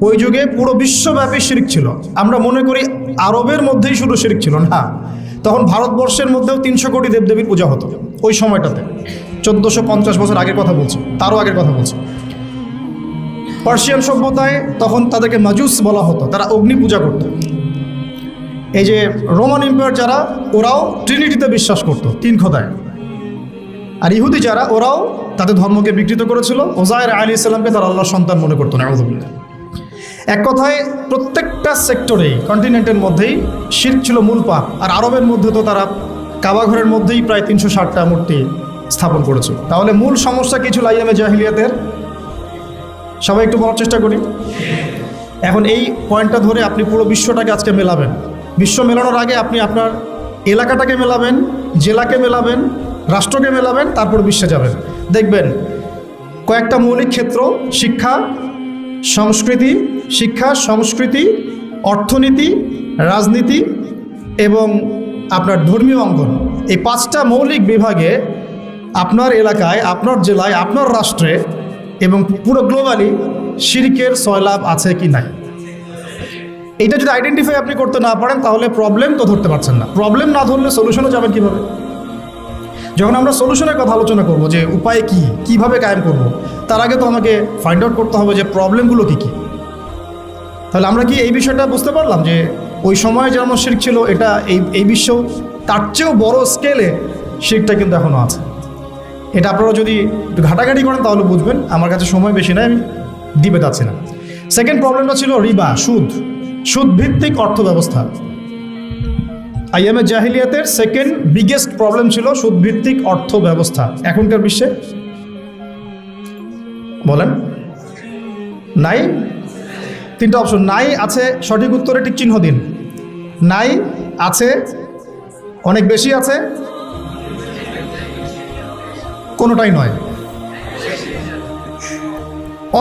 ওই যুগে পুরো বিশ্বব্যাপী শিরক ছিল। আমরা মনে করি আরবের মধ্যেই শুধু শিরক ছিল না, তখন ভারতবর্ষের মধ্যেও 300 কোটি দেবদেবীর পূজা হতো ওই সময়টাতে। 1450 বছর আগের কথা বলছি, তারও আগের কথা বলছি। পার্সিয়ান সভ্যতায় তখন তাদেরকে মাজুস বলা হতো, তারা অগ্নি পূজা করত। এই যে রোমান এম্পায়ার যারা, ওরাও ট্রিনিটিতে বিশ্বাস করত, 3 খোদায়। আর ইহুদি যারা, ওরাও তাদের ধর্মকে বিকৃত করেছিল। ওজায়ের আলাইহিস সালামকে তারা আল্লাহর সন্তান মনে করতো না। এক কথায় প্রত্যেকটা সেক্টরেই, কন্টিনেন্টের মধ্যেই শিরক ছিল মূল পাপ। আর আরবের মধ্যে তো তারা কাবা ঘরের মধ্যেই প্রায় 360টা মূর্তি স্থাপন করেছিল। তাহলে মূল সমস্যা কি ছিল আইয়ামে জাহিলিয়াতের? সবাই একটু বলার চেষ্টা করি। এখন এই পয়েন্টটা ধরে আপনি পুরো বিশ্বটাকে আজকে মেলাবেন। বিশ্ব মেলানোর আগে আপনি আপনার এলাকাটাকে মেলাবেন, জেলাকে মেলাবেন, রাষ্ট্রকে মেলাবেন, তারপর বিশ্বে যাবেন। দেখবেন কয়েকটা মৌলিক ক্ষেত্র, শিক্ষা, সংস্কৃতি, অর্থনীতি, রাজনীতি এবং আপনার ধর্মীয় অঙ্গন, এই 5টা মৌলিক বিভাগে আপনার এলাকায়, আপনার জেলায়, আপনার রাষ্ট্রে এবং পুরো গ্লোবালি শিরকের সয়লাভ আছে কি নাই। এইটা যদি আইডেন্টিফাই আপনি করতে না পারেন, তাহলে প্রবলেম তো ধরতে পারছেন না। প্রবলেম না ধরলে সলিউশনও যাবেন কীভাবে? যখন আমরা সলিউশনের কথা আলোচনা করব যে উপায় কি, কিভাবে কায়েম করব, তার আগে তো আমাকে ফাইন্ড আউট করতে হবে যে প্রবলেমগুলো কী কী। তাহলে আমরা কি এই বিষয়টা বুঝতে পারলাম যে ওই সময়ে যেমন শিরক ছিল, এটা এই বিশ্ব তার চেয়েও বড় স্কেলে শিরকটা কিন্তু এখনও আছে। এটা আপনারা যদি একটু ঘাটাঘাটি করেন তাহলে বুঝবেন। আমার কাছে সময় বেশি নাই, আমি দিবে যাচ্ছি না। সেকেন্ড প্রবলেমটা ছিল রিবা, সুদ ভিত্তিক অর্থ ব্যবস্থা। আইয়ামে জাহিলিয়াতের সেকেন্ড বিগেস্ট প্রবলেম ছিল সুদ ভিত্তিক অর্থ ব্যবস্থা। এখনকার বিশ্বে বলেন নাই? 3টা অপশন নাই, আছে, সঠিক উত্তরে টিক চিহ্ন দিন। নাই, আছে, অনেক বেশি আছে, কোনোটাই নয়,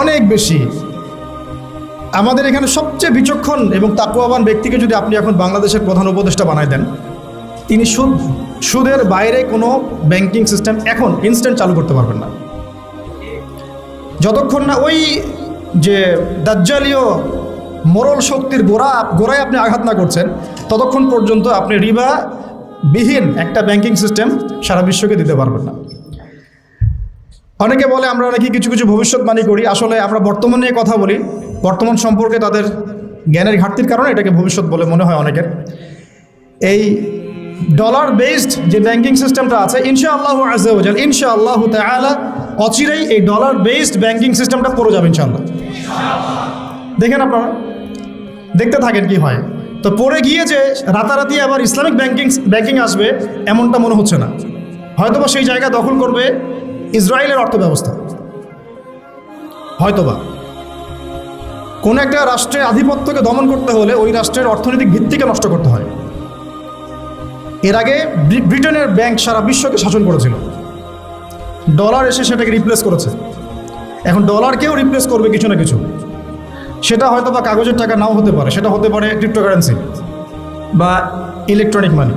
অনেক বেশি। আমাদের এখানে সবচেয়ে বিচক্ষণ এবং তাকওয়াবান ব্যক্তিকে যদি আপনি এখন বাংলাদেশের প্রধান উপদেষ্টা বানায় দেন, তিনি সুদের বাইরে কোনো ব্যাংকিং সিস্টেম এখন ইনস্ট্যান্ট চালু করতে পারবেন না, যতক্ষণ না ওই যে দাজ্জালীয় মোরল শক্তির গোড়ায় আপনি আঘাত না করছেন, ততক্ষণ পর্যন্ত আপনি রিবা বিহীন একটা ব্যাংকিং সিস্টেম সারা বিশ্বকে দিতে পারবেন না। অনেকে বলে আমরা নাকি কিছু কিছু ভবিষ্যৎবাণী করি, আসলে আমরা বর্তমান নিয়ে কথা বলি। বর্তমান সম্পর্কে তাদের জ্ঞানের ঘাটতির কারণে এটাকে ভবিষ্যৎ বলে মনে হয় অনেকের। এই ডলার বেসড যে ব্যাংকিং সিস্টেমটা আছে, ইনশাআল্লাহ আযজা ওয়া জাল, ইনশাআল্লাহ তাআলা অচিরেই এই ডলার বেসড ব্যাংকিং সিস্টেমটা পড়ে যাবে ইনশাআল্লাহ। দেখেন আপনারা, দেখতে থাকেন কি হয়। তো পড়ে গিয়ে যে রাতারাতি আবার ইসলামিক ব্যাংকিং আসবে এমনটা মনে হচ্ছে না। হয়তোবা সেই জায়গা দখল করবে ইসরায়েলের অর্থ ব্যবস্থা। হয়তোবা কোনো একটা রাষ্ট্রের আধিপত্যকে দমন করতে হলে ওই রাষ্ট্রের অর্থনৈতিক ভিত্তিকে নষ্ট করতে হয়। এর আগে ব্রিটেনের ব্যাংক সারা বিশ্বকে শাসন করেছিল, ডলার এসে সেটাকে রিপ্লেস করেছে। এখন ডলারকেও রিপ্লেস করবে কিছু না কিছু। সেটা হয়তো বা কাগজের টাকা নাও হতে পারে, সেটা হতে পারে ক্রিপ্টোকারেন্সি বা ইলেকট্রনিক মানি।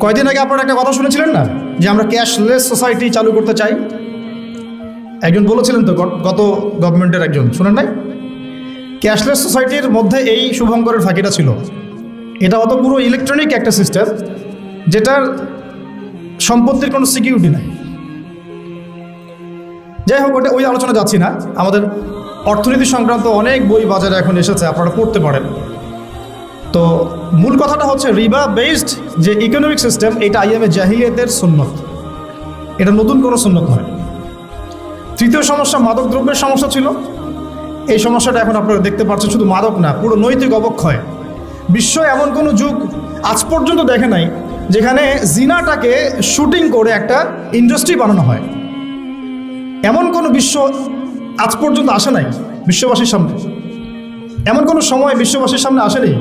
কয়দিন আগে আপনারা একটা কথা শুনেছিলেন না যে আমরা ক্যাশলেস সোসাইটি চালু করতে চাই? একজন বলেছিলেন তো, গত গভর্নমেন্টের একজন, শুনেন নাই? ক্যাশলেস সোসাইটির মধ্যে এই শুভঙ্করের ফাঁকিটা ছিল। এটা হতো পুরো ইলেকট্রনিক একটা সিস্টেম, যেটার সম্পত্তির কোনো সিকিউরিটি নাই। যাই হোক, ওটা ওই আলোচনা যাচ্ছি না। আমাদের অর্থনীতি সংক্রান্ত অনেক বই বাজারে এখন এসেছে, আপনারা পড়তে পারেন। তো মূল কথাটা হচ্ছে রিবা বেসড যে ইকোনমিক সিস্টেম, এটা আইয়ামে জাহিলিয়াতের সুন্নত, এটা নতুন কোনো সুন্নত নয়। তৃতীয় সমস্যা মাদক দ্রব্যের সমস্যা ছিল। এই সমস্যাটা এখন আপনারা দেখতে পাচ্ছেন, শুধু মাদক না, পুরো নৈতিক অবক্ষয়। বিশ্ব এমন কোনো যুগ আজ পর্যন্ত দেখে নাই যেখানে জিনাটাকে শুটিং করে একটা ইন্ডাস্ট্রি বানানো হয়। এমন কোনো বিশ্ব আজ পর্যন্ত আসে নাই বিশ্ববাসীর সামনে। এমন কোনো সময় বিশ্ববাসীর সামনে আসেনি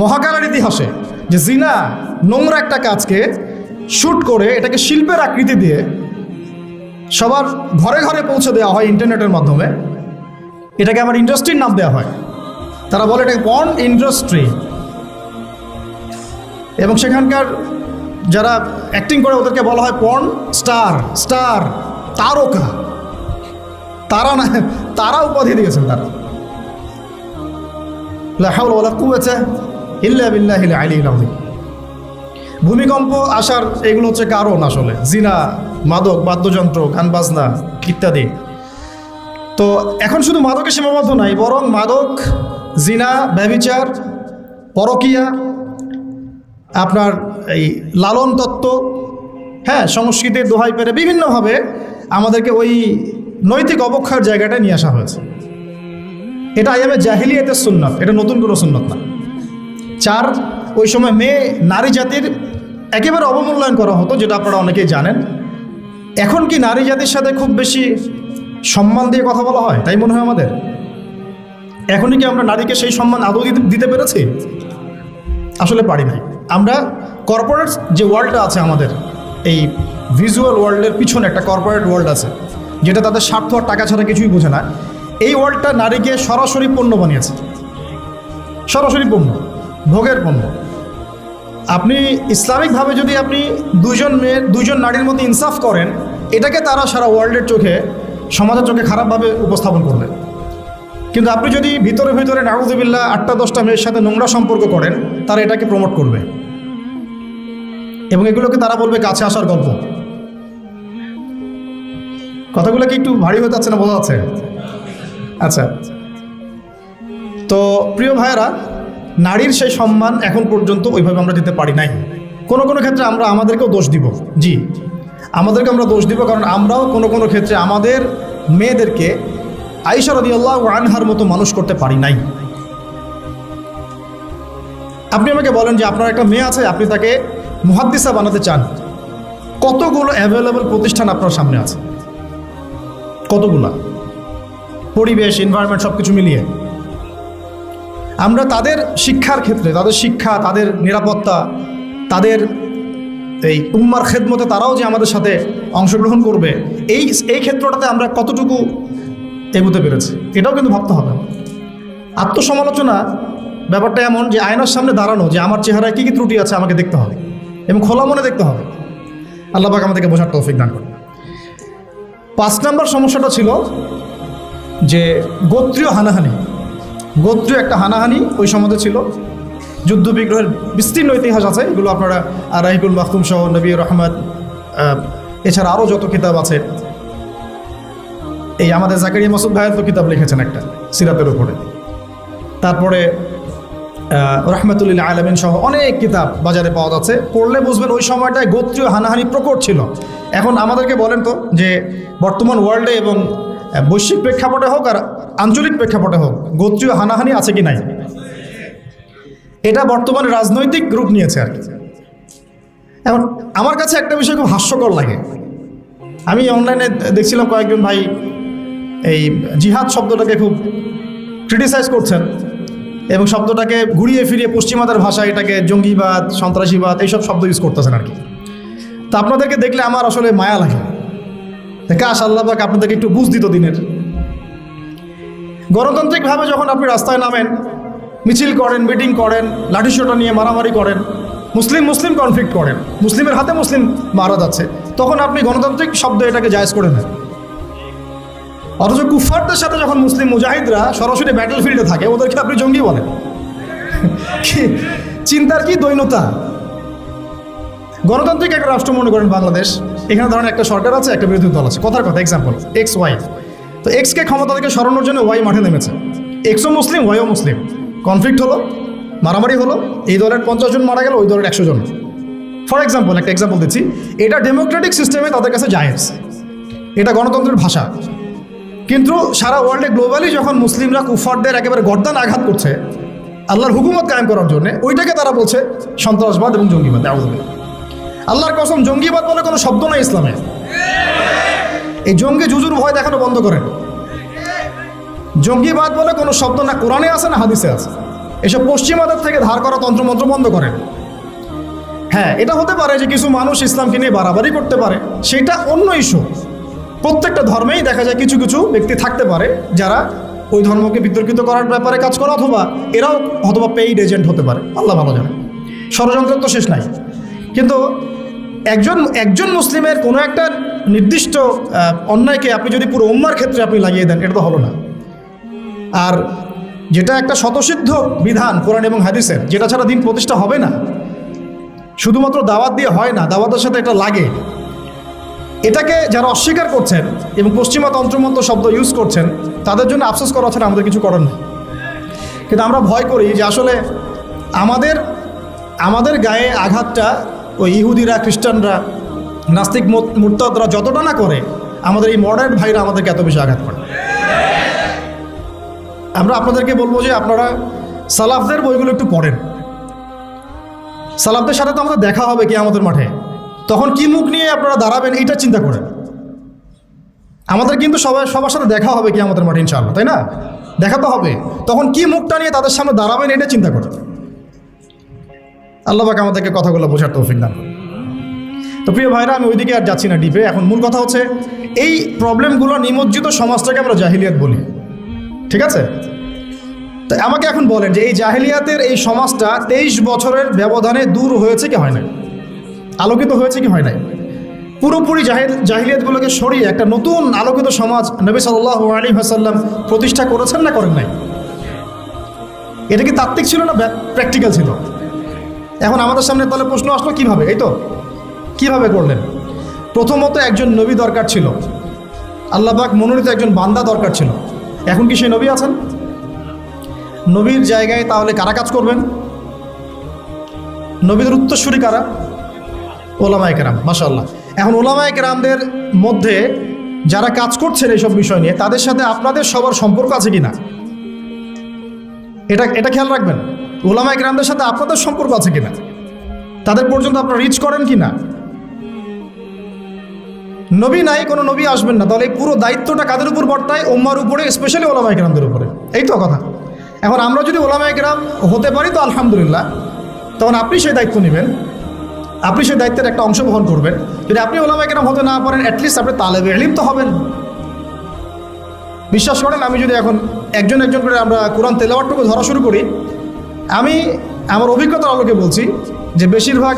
মহাকালের ইতিহাসে যে জিনা, নোংরা একটা কাজকে শ্যুট করে এটাকে শিল্পের আকৃতি দিয়ে সবার ঘরে ঘরে পৌঁছে দেওয়া হয় ইন্টারনেটের মাধ্যমে। এটাকে আবার ইন্ডাস্ট্রির নাম দেওয়া হয়। তারা বলে এটাকে পর্ন ইন্ডাস্ট্রি। এবং সেখানকার যারা অ্যাক্টিং করে ওদেরকে বলা হয় পর্ন স্টার, তারকা। তারা উপাধি দিয়েছেন। তারা লা হাওলা ওয়ালা কুওয়াতা ইল্লা বিল্লাহিল আলিয়্যিল আযীম। ভূমিকম্প আসার এগুলো হচ্ছে কারণ আসলে জিনা, মাদক, বাদ্যযন্ত্র, গান বাজনা ইত্যাদি। তো এখন শুধু মাদকে সীমাবদ্ধ নাই, বরং মাদক, জিনা, ব্যভিচার, পরকীয়া, আপনার এই লালন তত্ত্ব, হ্যাঁ, সংস্কৃতির দোহাই পেরে বিভিন্নভাবে আমাদেরকে ওই নৈতিক অবক্ষয়ের জায়গাটায় নিয়ে আসা হয়েছে। এটা আইয়ামে জাহিলিয়াতের সুন্নাত, এটা নতুন কোনো সুন্নাত না। 4, ওই সময় নারী জাতির একেবারে অবমূল্যায়ন করা হতো, যেটা আপনারা অনেকেই জানেন। এখন কি নারী জাতির সাথে খুব বেশি সম্মান দিয়ে কথা বলা হয় তাই মনে হয় আমাদের? এখনই কি আমরা নারীকে সেই সম্মান আদৌ দিতে পেরেছি? আসলে পারি নাই। আমরা কর্পোরেট যে ওয়ার্ল্ডটা আছে আমাদের, এই ভিজুয়াল ওয়ার্ল্ডের পিছনে একটা কর্পোরেট ওয়ার্ল্ড আছে, যেটা তাদের স্বার্থ আর টাকা ছাড়া কিছুই বোঝে না। এই ওয়ার্ল্ডটা নারীকে সরাসরি পণ্য বানিয়েছে, সরাসরি পণ্য, ভোগের পণ্য। আপনি ইসলামিকভাবে যদি আপনি দুজন নারীর মধ্যে ইনসাফ করেন, এটাকে তারা সারা ওয়ার্ল্ডের চোখে, সমাজের চোখে খারাপভাবে উপস্থাপন করবেন। কিন্তু আপনি যদি ভিতরে ভিতরে নাউযুবিল্লাহ 8টা-10টা মেয়ের সাথে নোংরা সম্পর্ক করেন, তারা এটাকে প্রমোট করবে এবং এগুলোকে তারা বলবে কাছে আসার গল্প। কথাগুলো কি একটু ভারী হয়ে যাচ্ছে না, বোঝা যাচ্ছে? আচ্ছা, তো প্রিয় ভাইয়েরা, নারীর সেই সম্মান এখন পর্যন্ত ওইভাবে আমরা দিতে পারি নাই। কোনো কোনো ক্ষেত্রে আমরা আমাদেরকেও দোষ দিব, জি, আমাদেরকে আমরা দোষ দিব, কারণ আমরাও কোনো কোনো ক্ষেত্রে আমাদের মেয়েদেরকে আয়েশা রাদিয়াল্লাহু আনহার মতো মানুষ করতে পারি নাই। আপনি আমাকে বলেন যে আপনার একটা মেয়ে আছে, আপনি তাকে মুহাদ্দিসা বানাতে চান, কতগুলো অ্যাভেলেবল প্রতিষ্ঠান আপনার সামনে আছে, কতগুলা, পরিবেশ, এনভায়রনমেন্ট সব কিছু মিলিয়ে। আমরা তাদের শিক্ষার ক্ষেত্রে, তাদের শিক্ষা, তাদের নিরাপত্তা, তাদের এই উম্মার খেদমতে তারাও যে আমাদের সাথে অংশগ্রহণ করবে, এই ক্ষেত্রটাতে আমরা কতটুকু এগোতে পেরেছি, এটাও কিন্তু ভাবতে হবে। আত্মসমালোচনা ব্যাপারটা এমন যে আয়নার সামনে দাঁড়ানো, যে আমার চেহারায় কী কী ত্রুটি আছে আমাকে দেখতে হবে এবং খোলা মনে দেখতে হবে। আল্লাহ পাক আমাদেরকে বোঝার তৌফিক দান করুন। 5 নম্বর সমস্যাটা ছিল যে গোত্রীয় হানাহানি। গোত্রীয় একটা হানাহানি ওই সমাজে ছিল। যুদ্ধ বিগ্রহের বিস্তীর্ণ ইতিহাস আছে, এগুলো আপনারা রাহিকুল মাখতুম সহ, নবী রহমত, এছাড়া আরও যত কিতাব আছে। এই আমাদের জাকারিয়া মাসুদ ভাইয়ের তো কিতাব লিখেছেন একটা সিরাতের উপরে, তারপরে রহমতুল্লাহ আলামিন সহ অনেক কিতাব বাজারে পাওয়া যাচ্ছে। পড়লে বুঝবেন ওই সময়টায় গোত্রীয় হানাহানি প্রকট ছিল। এখন আমাদেরকে বলেন তো যে বর্তমান ওয়ার্ল্ডে এবং বৈশ্বিক প্রেক্ষাপটে হোক আর আঞ্চলিক প্রেক্ষাপটে হোক, গোত্রীয় হানাহানি আছে কি নাই? এটা বর্তমানে রাজনৈতিক রূপ নিয়েছে আর কি। এখন আমার কাছে একটা বিষয় খুব হাস্যকর লাগে। আমি অনলাইনে দেখছিলাম কয়েকজন ভাই এই জিহাদ শব্দটাকে খুব ক্রিটিসাইজ করছেন এবং শব্দটাকে ঘুরিয়ে ফিরিয়ে পশ্চিমাদের ভাষায় এটাকে জঙ্গিবাদ, সন্ত্রাসীবাদ এইসব শব্দ ইউজ করতেছেন আর কি। তা আপনাদেরকে দেখলে আমার আসলে মায়া লাগে। কাশ আল্লাহ পাক আপনাদেরকে একটু বুঝ দিত দিনের। গণতান্ত্রিকভাবে যখন আপনি রাস্তায় নামেন, মিছিল করেন, মিটিং করেন, লাঠিসোঁটা নিয়ে মারামারি করেন, মুসলিম কনফ্লিক্ট করেন, মুসলিমের হাতে মুসলিম মারা যাচ্ছে, তখন আপনি গণতান্ত্রিক শব্দ এটাকে জায়েজ করে নেন। অথচ কুফফারদের সাথে যখন মুসলিম মুজাহিদরা সরাসরি ব্যাটল ফিল্ডে থাকে, ওদেরকে আপনি জঙ্গি বলেন। কি চিন্তার কি দৈন্যতা! গণতান্ত্রিক একটা রাষ্ট্র মনে করেন বাংলাদেশ, এখানে ধরেন একটা সরকার আছে, একটা বিরোধী দল আছে, কথার কথা এক্সাম্পল XY। তো এক্সকে ক্ষমতা থেকে সরানোর জন্য ওয়াই মাঠে নেমেছে। এক্সও মুসলিম, ওয়াইও মুসলিম, কনফ্লিক্ট হলো, মারামারি হলো, এই দলের 50 জন মারা গেল, ওই দলের 100 জন। ফর এক্সাম্পল, একটা এক্সাম্পল দিচ্ছি, এটা ডেমোক্রেটিক সিস্টেমে তাদের কাছে জায়েজ, এটা গণতন্ত্রের ভাষা। কিন্তু সারা ওয়ার্ল্ডে গ্লোবালি যখন মুসলিমরা কুফফারদের একেবারে গর্দান আঘাত করছে আল্লাহর হুকুমত কায়েম করার জন্য, ওইটাকে তারা বলছে সন্ত্রাসবাদ এবং জঙ্গিবাদ। আল্লাহর কসম, জঙ্গিবাদ বলে কোনো শব্দ নাই ইসলামে। এই জঙ্গি জুজুর ভয় দেখানো বন্ধ করেন। জঙ্গিবাদ বলে কোনো শব্দ না কোরআনে আছে না হাদিসে আছে। এসব পশ্চিমাদের থেকে ধার করা তন্ত্রমন্ত্র বন্ধ করেন। হ্যাঁ, এটা হতে পারে যে কিছু মানুষ ইসলামকে নিয়ে বাড়াবাড়ি করতে পারে, সেটা অন্য ইস্যু। প্রত্যেকটা ধর্মেই দেখা যায় কিছু কিছু ব্যক্তি থাকতে পারে যারা ওই ধর্মকে বিতর্কিত করার ব্যাপারে কাজ করে, অথবা এরাও অথবা পেইড এজেন্ট হতে পারে, আল্লাহ ভালো জানে। ষড়যন্ত্রের তো শেষ নাই। কিন্তু একজন একজন মুসলিমের কোনো একটা নির্দিষ্ট অন্যায়কে আপনি যদি পুরো উম্মার ক্ষেত্রে আপনি লাগিয়ে দেন, এটা তো হলো না। আর যেটা একটা স্বতঃসিদ্ধ বিধান কোরআন এবং হাদিসের, যেটা ছাড়া দিন প্রতিষ্ঠা হবে না, শুধুমাত্র দাওয়াত দিয়ে হয় না, দাওয়াতের সাথে এটা লাগে, এটাকে যারা অস্বীকার করছেন এবং পশ্চিমা তন্ত্রমন্ত্র শব্দ ইউজ করছেন, তাদের জন্য আফসোস করা ছাড়া আমাদের কিছু করার নেই। কিন্তু আমরা ভয় করি যে আসলে আমাদের গায়ে আঘাতটা ওই ইহুদিরা, খ্রিস্টানরা, নাস্তিক মুরতাদরা যতটা না করে, আমাদের এই মডার্ন ভাইরা আমাদেরকে এত বেশি আঘাত করে। আমরা আপনাদেরকে বলবো যে আপনারা সালাফদের বইগুলো একটু পড়েন। সালাফদের সাথে তো আমাদের দেখা হবে কিয়ামতের মাঠে, তখন কি মুখ নিয়ে আপনারা দাঁড়াবেন এইটা চিন্তা করেন। আমাদের কিন্তু সবার সাথে দেখা হবে কিয়ামতের মাঠে ইনশাআল্লাহ, তাই না? দেখা তো হবে, তখন কি মুখটা নিয়ে তাদের সামনে দাঁড়াবেন এটা চিন্তা করেন। আল্লাহ পাক আমাদেরকে কথাগুলো বোঝার তৌফিক দান করুন। তো প্রিয় ভাইরা, আমি ওইদিকে আর যাচ্ছি না ডিপে। এখন মূল কথা হচ্ছে এই প্রবলেমগুলো নিমজ্জিত সমাজটাকে আমরা জাহিলিয়াত বলি, ঠিক আছে? তো আমাকে এখন বলেন যে এই জাহিলিয়াতের এই সমাজটা 23 বছরের ব্যবধানে দূর হয়েছে কি হয় নাই? আলোকিত হয়েছে কি হয় নাই? পুরোপুরি জাহিলিয়াতগুলোকে সরিয়ে একটা নতুন আলোকিত সমাজ নবী সাল্লাল্লাহু আলাইহি ওয়াসাল্লাম প্রতিষ্ঠা করেছেন না করেন নাই? এটা কি তাত্ত্বিক ছিল না প্র্যাকটিক্যাল ছিল? এখন আমাদের সামনে তাহলে প্রশ্ন আসলো কিভাবে? এই তো কিভাবে করলেন? প্রথমত একজন নবী দরকার ছিল, আল্লাহ পাক মনোনীত একজন বান্দা দরকার ছিল। এখন কি সেই নবী আছেন? নবীর জায়গায় তাহলে কারা কাজ করবেন? নবীদের উত্তরসূরি কারা? ওলামায়ে কেরাম, মাশাআল্লাহ। এখন ওলামায়ে কেরামদের মধ্যে যারা কাজ করছেন এইসব বিষয় নিয়ে, তাদের সাথে আপনাদের সবার সম্পর্ক আছে কিনা এটা খেয়াল রাখবেন। ওলামায়ে কেরামদের সাথে আপনাদের সম্পর্ক আছে কিনা, তাদের পর্যন্ত আপনারা রিচ করেন কিনা। নবী নাই, কোনো নবী আসবেন না, তাহলে এই পুরো দায়িত্বটা কাদের উপর বর্তায়? উম্মার উপরে, স্পেশালি ওলামায়ে কেরামদের উপরে। এই তো কথা। এখন আমরা যদি ওলামায়ে কেরাম হতে পারি তো আলহামদুলিল্লাহ, তখন আপনি সেই দায়িত্ব নেবেন, আপনি সেই দায়িত্বের একটা অংশ বহন করবেন। যদি আপনি ওলামায়ে কেরাম হতে না পারেন, অ্যাটলিস্ট আপনি তালেবে ইলম তো হবেন। বিশ্বাস করেন, আমি যদি এখন একজন করে আমরা কোরআন তেলাওয়াতটুকু ধরা শুরু করি, আমি আমার অভিজ্ঞতার আলোকে বলছি যে বেশিরভাগ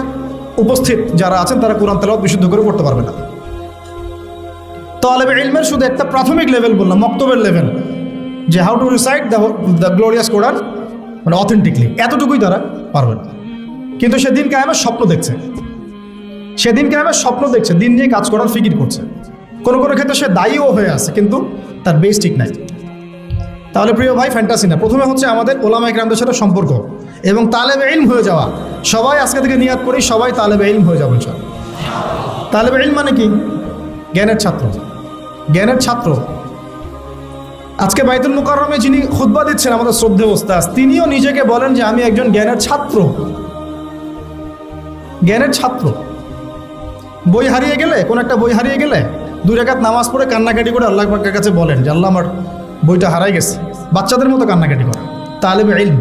উপস্থিত যারা আছেন তারা কোরআন তেলাওয়াত বিশুদ্ধ করে পড়তে পারবে না। তালেবে ইলমের শুধু একটা প্রাথমিক লেভেল বললাম, মক্তবের লেভেল, যে how to recite the glorious Quran মানে অথেন্টিকলি, এতটুকুই তারা পারবে না। কিন্তু সে দিন কায়েমের স্বপ্ন দেখছে, দিন নিয়ে কাজ করার ফিকির করছে। কোনো ক্ষেত্রে সে দায়ীও হয়ে আছে, কিন্তু তার বেস ঠিক নাই। তাহলে প্রিয় ভাই, ফ্যান্টাসি না। প্রথমে হচ্ছে আমাদের ওলামায়ে কেরামদের সাথে সম্পর্ক এবং তালেবে ইলম হয়ে যাওয়া। সবাই আজকে থেকে নিয়াত করি, সবাই তালেবে ইলম হয়ে যাবে ইনশাআল্লাহ। তালেবে ইলম মানে কি? জ্ঞানের ছাত্র। আজকে বাইতুল মুকাররমে যিনি খুতবা দিচ্ছেন, আমাদের শ্রদ্ধেয় ওস্তাদ, তিনিও নিজেকে বলেন যে আমি একজন জ্ঞানের ছাত্র। বই হারিয়ে গেলে, কোন একটা বই হারিয়ে গেলে 2 রাকাত নামাজ পড়ে কান্নাকাটি করে আল্লাহ পাকের কাছে বলেন যে আল্লাহ, আমার বইটা হারাই গেছে। বাচ্চাদের মতো কান্নাকাটি করে। তালেবে ইলম।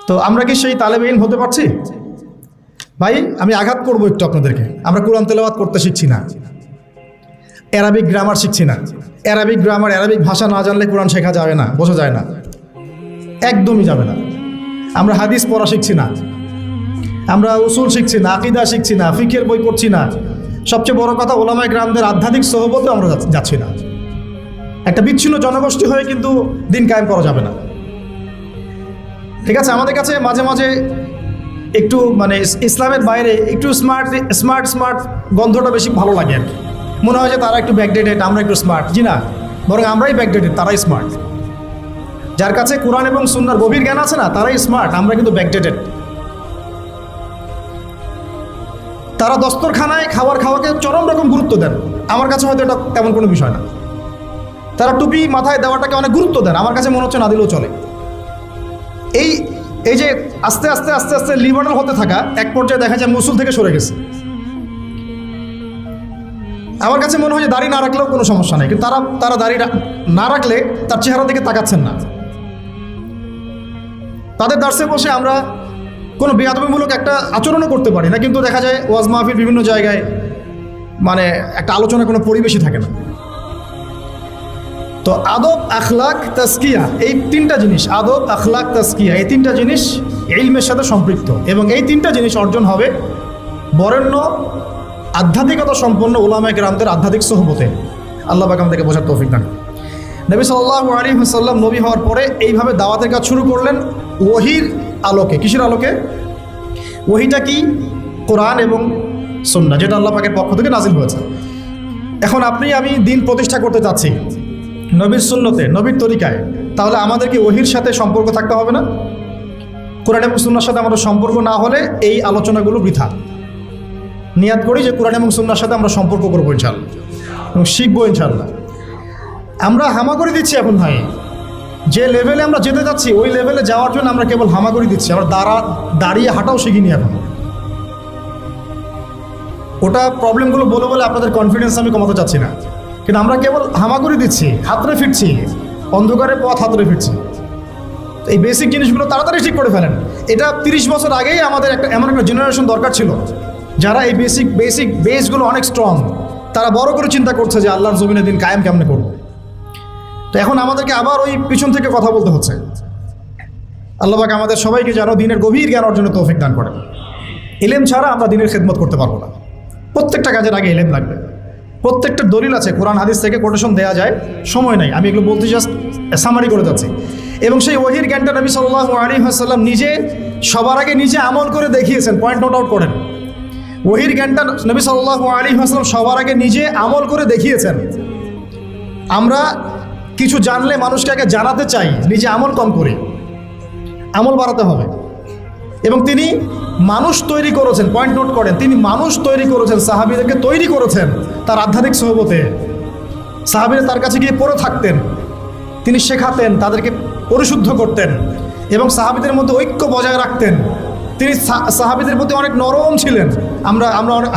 তো আমরা কি সেই তালেবে ইলম হতে পারছি? ভাই, আমি আঘাত করবো একটু আপনাদেরকে। আমরা কোরআন তেলাওয়াত করতে শিখছি না, অ্যারাবিক গ্রামার শিখছি না। অ্যারাবিক ভাষা না জানলে কোরআন শেখা যাবে না, বোঝা যায় না, একদমই যাবে না। আমরা হাদিস পড়া শিখছি না, আমরা উসুল শিখছি না, আকীদা শিখছি না, ফিকহের বই পড়ছি না। সবচেয়ে বড় কথা, ওলামায়ে কেরামদের আধ্যাত্মিক সোহবতে আমরা যাচ্ছি না। একটা বিচ্ছিন্ন জনগোষ্ঠী হয়ে কিন্তু দিন কায়েম করা যাবে না, ঠিক আছে? আমাদের কাছে মাঝে মাঝে একটু মানে ইসলামের বাইরে একটু স্মার্ট গন্ধটা বেশি ভালো লাগে আর কি। মনে হয় যে তারা একটু ব্যাকডেটেড, আমরা একটু স্মার্ট। জি না, বরং আমরাই ব্যাকডেটেড, তারাই স্মার্ট। যার কাছে কোরআন এবং সুন্নাহর গভীর জ্ঞান আছে না, তারাই স্মার্ট, আমরা কিন্তু ব্যাকডেটেড। তারা দস্তরখানায় খাওয়াকে চরম রকম গুরুত্ব দেন, আমার কাছে হয়তো এটা তেমন কোনো বিষয় না। তারা টুপি মাথায় দেওয়াটাকে অনেক গুরুত্ব দেন, আমার কাছে মনে হচ্ছে না দিলেও চলে। এই যে আস্তে আস্তে লিবারাল হতে থাকা, এক পর্যায়ে দেখা যায় মুসুল থেকে সরে গেছে। আমার কাছে মনে হয় যে দাড়ি না রাখলেও কোনো সমস্যা নেই, কিন্তু তারা দাড়ি না রাখলে তার চেহারা দিকে তাকাচ্ছেন না। তাদের দার্সে বসে আমরা কোনো বেয়াদবিমূলক একটা আচরণও করতে পারি না, কিন্তু দেখা যায় ওয়াজ মাহফিল বিভিন্ন জায়গায় মানে একটা আলোচনা কোনো পরিবেশই থাকে না। তো আদব, আখলাক, তাজকিয়া, এই 3টা জিনিস, আদব, আখলাক, তাজকিয়া, এই 3টা জিনিস ইলমের সাথে সম্পৃক্ত, এবং এই 3টা জিনিস অর্জন হবে বরেণ্য আধ্যাত্মিকতা সম্পন্ন উলামায়ে কেরামদের আধ্যাত্মিক সোহবতে আল্লাহ পাক আমাদেরকে বোঝার তৌফিক দান। নবী সাল্লাল্লাহু আলাইহি ওয়াসাল্লাম নবী হওয়ার পরে এইভাবে দাওয়াতের কাজ শুরু করলেন ওহীর আলোকে। কিসের আলোকে? ওহীটা কি? কোরআন এবং সুন্নাহ, যেটা আল্লাহ পাকের পক্ষ থেকে নাজিল হয়েছে। এখন আপনি আমি দিন প্রতিষ্ঠা করতে চাচ্ছি নবীর সুন্নতে, নবীর তরিকায়, তাহলে আমাদেরকে ওহীর সাথে সম্পর্ক থাকতে হবে না? কোরআন এবং সুন্নাহর সাথে আমাদের সম্পর্ক না হলে এই আলোচনাগুলো বৃথা। নিয়াত করি যে কোরআন এবং সুন্নাহর সাথে আমরা সম্পর্ক করবো ইনশাআল্লাহ এবং শিখবো ইনশাআল্লাহ। আমরা হামাগুড়ি দিচ্ছি এখন ভাই, যে লেভেলে আমরা যেতে যাচ্ছি ওই লেভেলে যাওয়ার জন্য আমরা কেবল হামাগুড়ি দিচ্ছি, আমরা দাঁড়িয়ে হাঁটাও শিখিনি এখন। ওটা প্রবলেমগুলো বলে বলে আপনাদের কনফিডেন্স আমি কমাতে চাচ্ছি না, কিন্তু আমরা কেবল হামাগুড়ি দিচ্ছি, হাতড়ে ফিরছি, অন্ধকারে পথ হাতড়ে ফিরছি। এই বেসিক জিনিসগুলো তাড়াতাড়ি ঠিক করে ফেলেন। এটা 30 বছর আগেই আমাদের এমন একটা জেনারেশন দরকার ছিল যারা এই বেসিক বেসগুলো অনেক স্ট্রং, তারা বড় করে চিন্তা করছে যে আল্লাহর জমিনে দিন কায়েম কেমনে করব। তো এখন আমাদেরকে আবার ওই পিছন থেকে কথা বলতে হচ্ছে। আল্লাহ পাক আমাদের সবাইকে যেন দিনের গভীর জ্ঞান অর্জনের তৌফিক দান করেন। ইলম ছাড়া আমরা দিনের খেদমত করতে পারবো না। প্রত্যেকটা কাজের আগে ইলম লাগবে। প্রত্যেকটা দলিল আছে, কোরআন হাদিস থেকে কোটেশন দেওয়া যায়, সময় নাই, আমি এগুলো বলতে জাস্ট সামারি করে যাচ্ছি। এবং সেই ওহীর জ্ঞানটা নবী সাল্লাল্লাহু আলাইহি ওয়াসাল্লাম নিজে সবার আগে নিজে আমল করে দেখিয়েছেন। পয়েন্ট নোট আউট করেন, ওহীর জ্ঞানটা নবী সাল্লাল্লাহু আলাইহি ওয়াসাল্লাম সবার আগে নিজে আমল করে দেখিয়েছেন। আমরা কিছু জানলে মানুষকে আগে জানাতে চাই, নিজে আমল কম করি, আমল বাড়াতে হবে। এবং তিনি মানুষ তৈরি করেছেন, পয়েন্ট নোট করেন, তিনি মানুষ তৈরি করেছেন, সাহাবীদেরকে তৈরি করেছেন তার আধ্যাত্মিক সোহবতে। সাহাবীরা তার কাছে গিয়ে পড়ে থাকতেন, তিনি শেখাতেন, তাদেরকে পরিশুদ্ধ করতেন এবং সাহাবীদের মধ্যে ঐক্য বজায় রাখতেন। তিনি সাহাবীদের প্রতি অনেক নরম ছিলেন। আমরা অনেক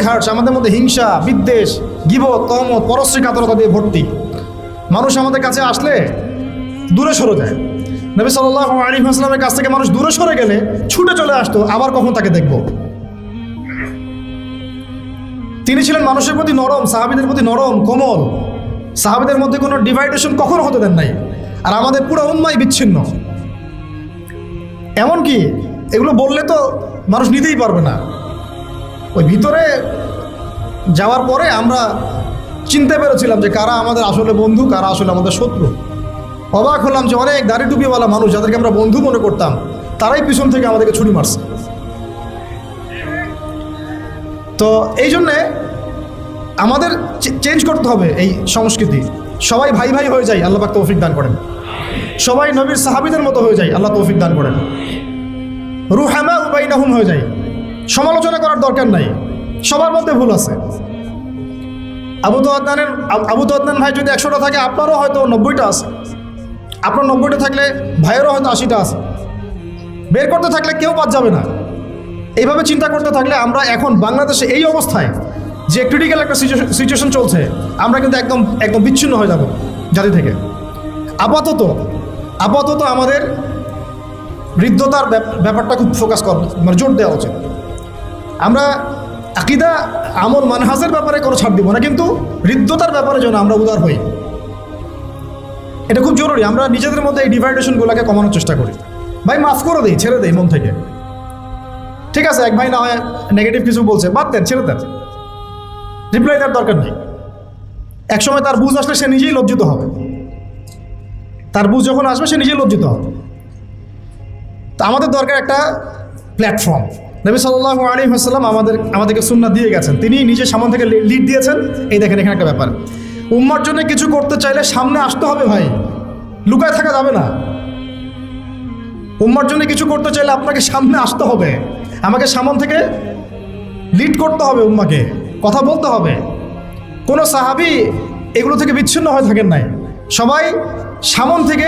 হার্শ, আমাদের মধ্যে হিংসা, বিদ্বেষ, গীবত, তহমত, পরশ্রী কাতরতা দিয়ে ভর্তি। মানুষ আমাদের কাছে আসলে দূরে সরে যায়। নবী সাল্লাল্লাহু আলাইহি ওয়াসাল্লামের কাছ থেকে মানুষ দূরে সরে গেলে ছুটে চলে আসতো, আবার কখন তাকে দেখব। তিনি ছিলেন মানুষের প্রতি নরম, সাহাবীদের প্রতি নরম, কোমল। সাহাবীদের মধ্যে কোনো ডিভাইডেশন কখনো হতে দেন নাই। আর আমাদের পুরো উম্মাই বিচ্ছিন্ন। এমনকি এগুলো বললে তো মানুষ নিতেই পারবে না। ওই ভিতরে যাওয়ার পরে আমরা চিনতে পেরেছিলাম যে কারা আমাদের আসলে বন্ধু, কারা আসলে আমাদের শত্রু। অবাক হলাম যে অনেক দাড়ি টুপিওয়ালা মানুষ যাদেরকে আমরা বন্ধু মনে করতাম, তারাই পিছন থেকে আমাদেরকে ছুরি মারছে। তো এই জন্যে আমাদের চেঞ্জ করতে হবে এই সংস্কৃতি। সবাই ভাই ভাই হয়ে যায়, আল্লাহ পাক তৌফিক দান করেন। সবাই নবীর সাহাবীদের মতো হয়ে যায়, আল্লাহ তৌফিক দান করেন। রুহামা বাইনাহুম হয়ে যায়, সমালোচনা করার দরকার নাই, সবার মধ্যে ভুল আছে। আবু আদনান ভাই যদি 100টা থাকে, আপনারও হয়তো 90টা আছে। আপনার 90টা থাকলে ভাইয়েরও হয়তো 80টা আছে। বের করতে থাকলে কেউ বাদ যাবে না। এইভাবে চিন্তা করতে থাকলে আমরা এখন বাংলাদেশে এই অবস্থায় যে ক্রিটিক্যাল একটা সিচুয়েশন চলছে, আমরা কিন্তু একদম বিচ্ছিন্ন হয়ে যাব জাতি থেকে। আপাতত আমাদের হৃদ্যতার ব্যাপারটা খুব ফোকাস করা, মানে জোর দেওয়া উচিত। আমরা আকীদা, আমল, মানহাজের ব্যাপারে কোনো ছাড় দিব না, কিন্তু হৃদ্যতার ব্যাপারে যেন আমরা উদার হই, এটা খুব জরুরি। আমরা নিজেদের মধ্যে এই ডিভাইডেশনগুলোকে কমানোর চেষ্টা করি। ভাই মাফ করে দেই, ছেড়ে দেই মন থেকে। ঠিক আছে, এক ভাই না হয় নেগেটিভ কিছু বলছে, বাদ দেন, ছেড়ে দেন, রিপ্লাই দেওয়ার দরকার নেই। একসময় তার বুঝ আসলে সে নিজেই লজ্জিত হবে। তার বুঝ যখন আসবে সে নিজেই লজ্জিত হবে। তো আমাদের দরকার একটা প্ল্যাটফর্ম। নবী সাল্লাল্লাহু আলাইহি ওয়াসাল্লাম আমাদেরকে সুন্নাহ দিয়ে গেছেন, তিনি নিজে সামনে থেকে লিড দিয়েছেন। এই দেখেন, এখানে একটা ব্যাপার, উম্মার জন্য কিছু করতে চাইলে সামনে আসতে হবে ভাই, লুকায় থাকা যাবে না। উম্মার জন্য কিছু করতে চাইলে আপনাকে সামনে আসতে হবে, আমাকে সামনে থেকে লিড করতে হবে, উম্মাকে কথা বলতে হবে। কোনো সাহাবী এগুলো থেকে বিচ্ছিন্ন হয়ে থাকেন নাই, সবাই সামন থেকে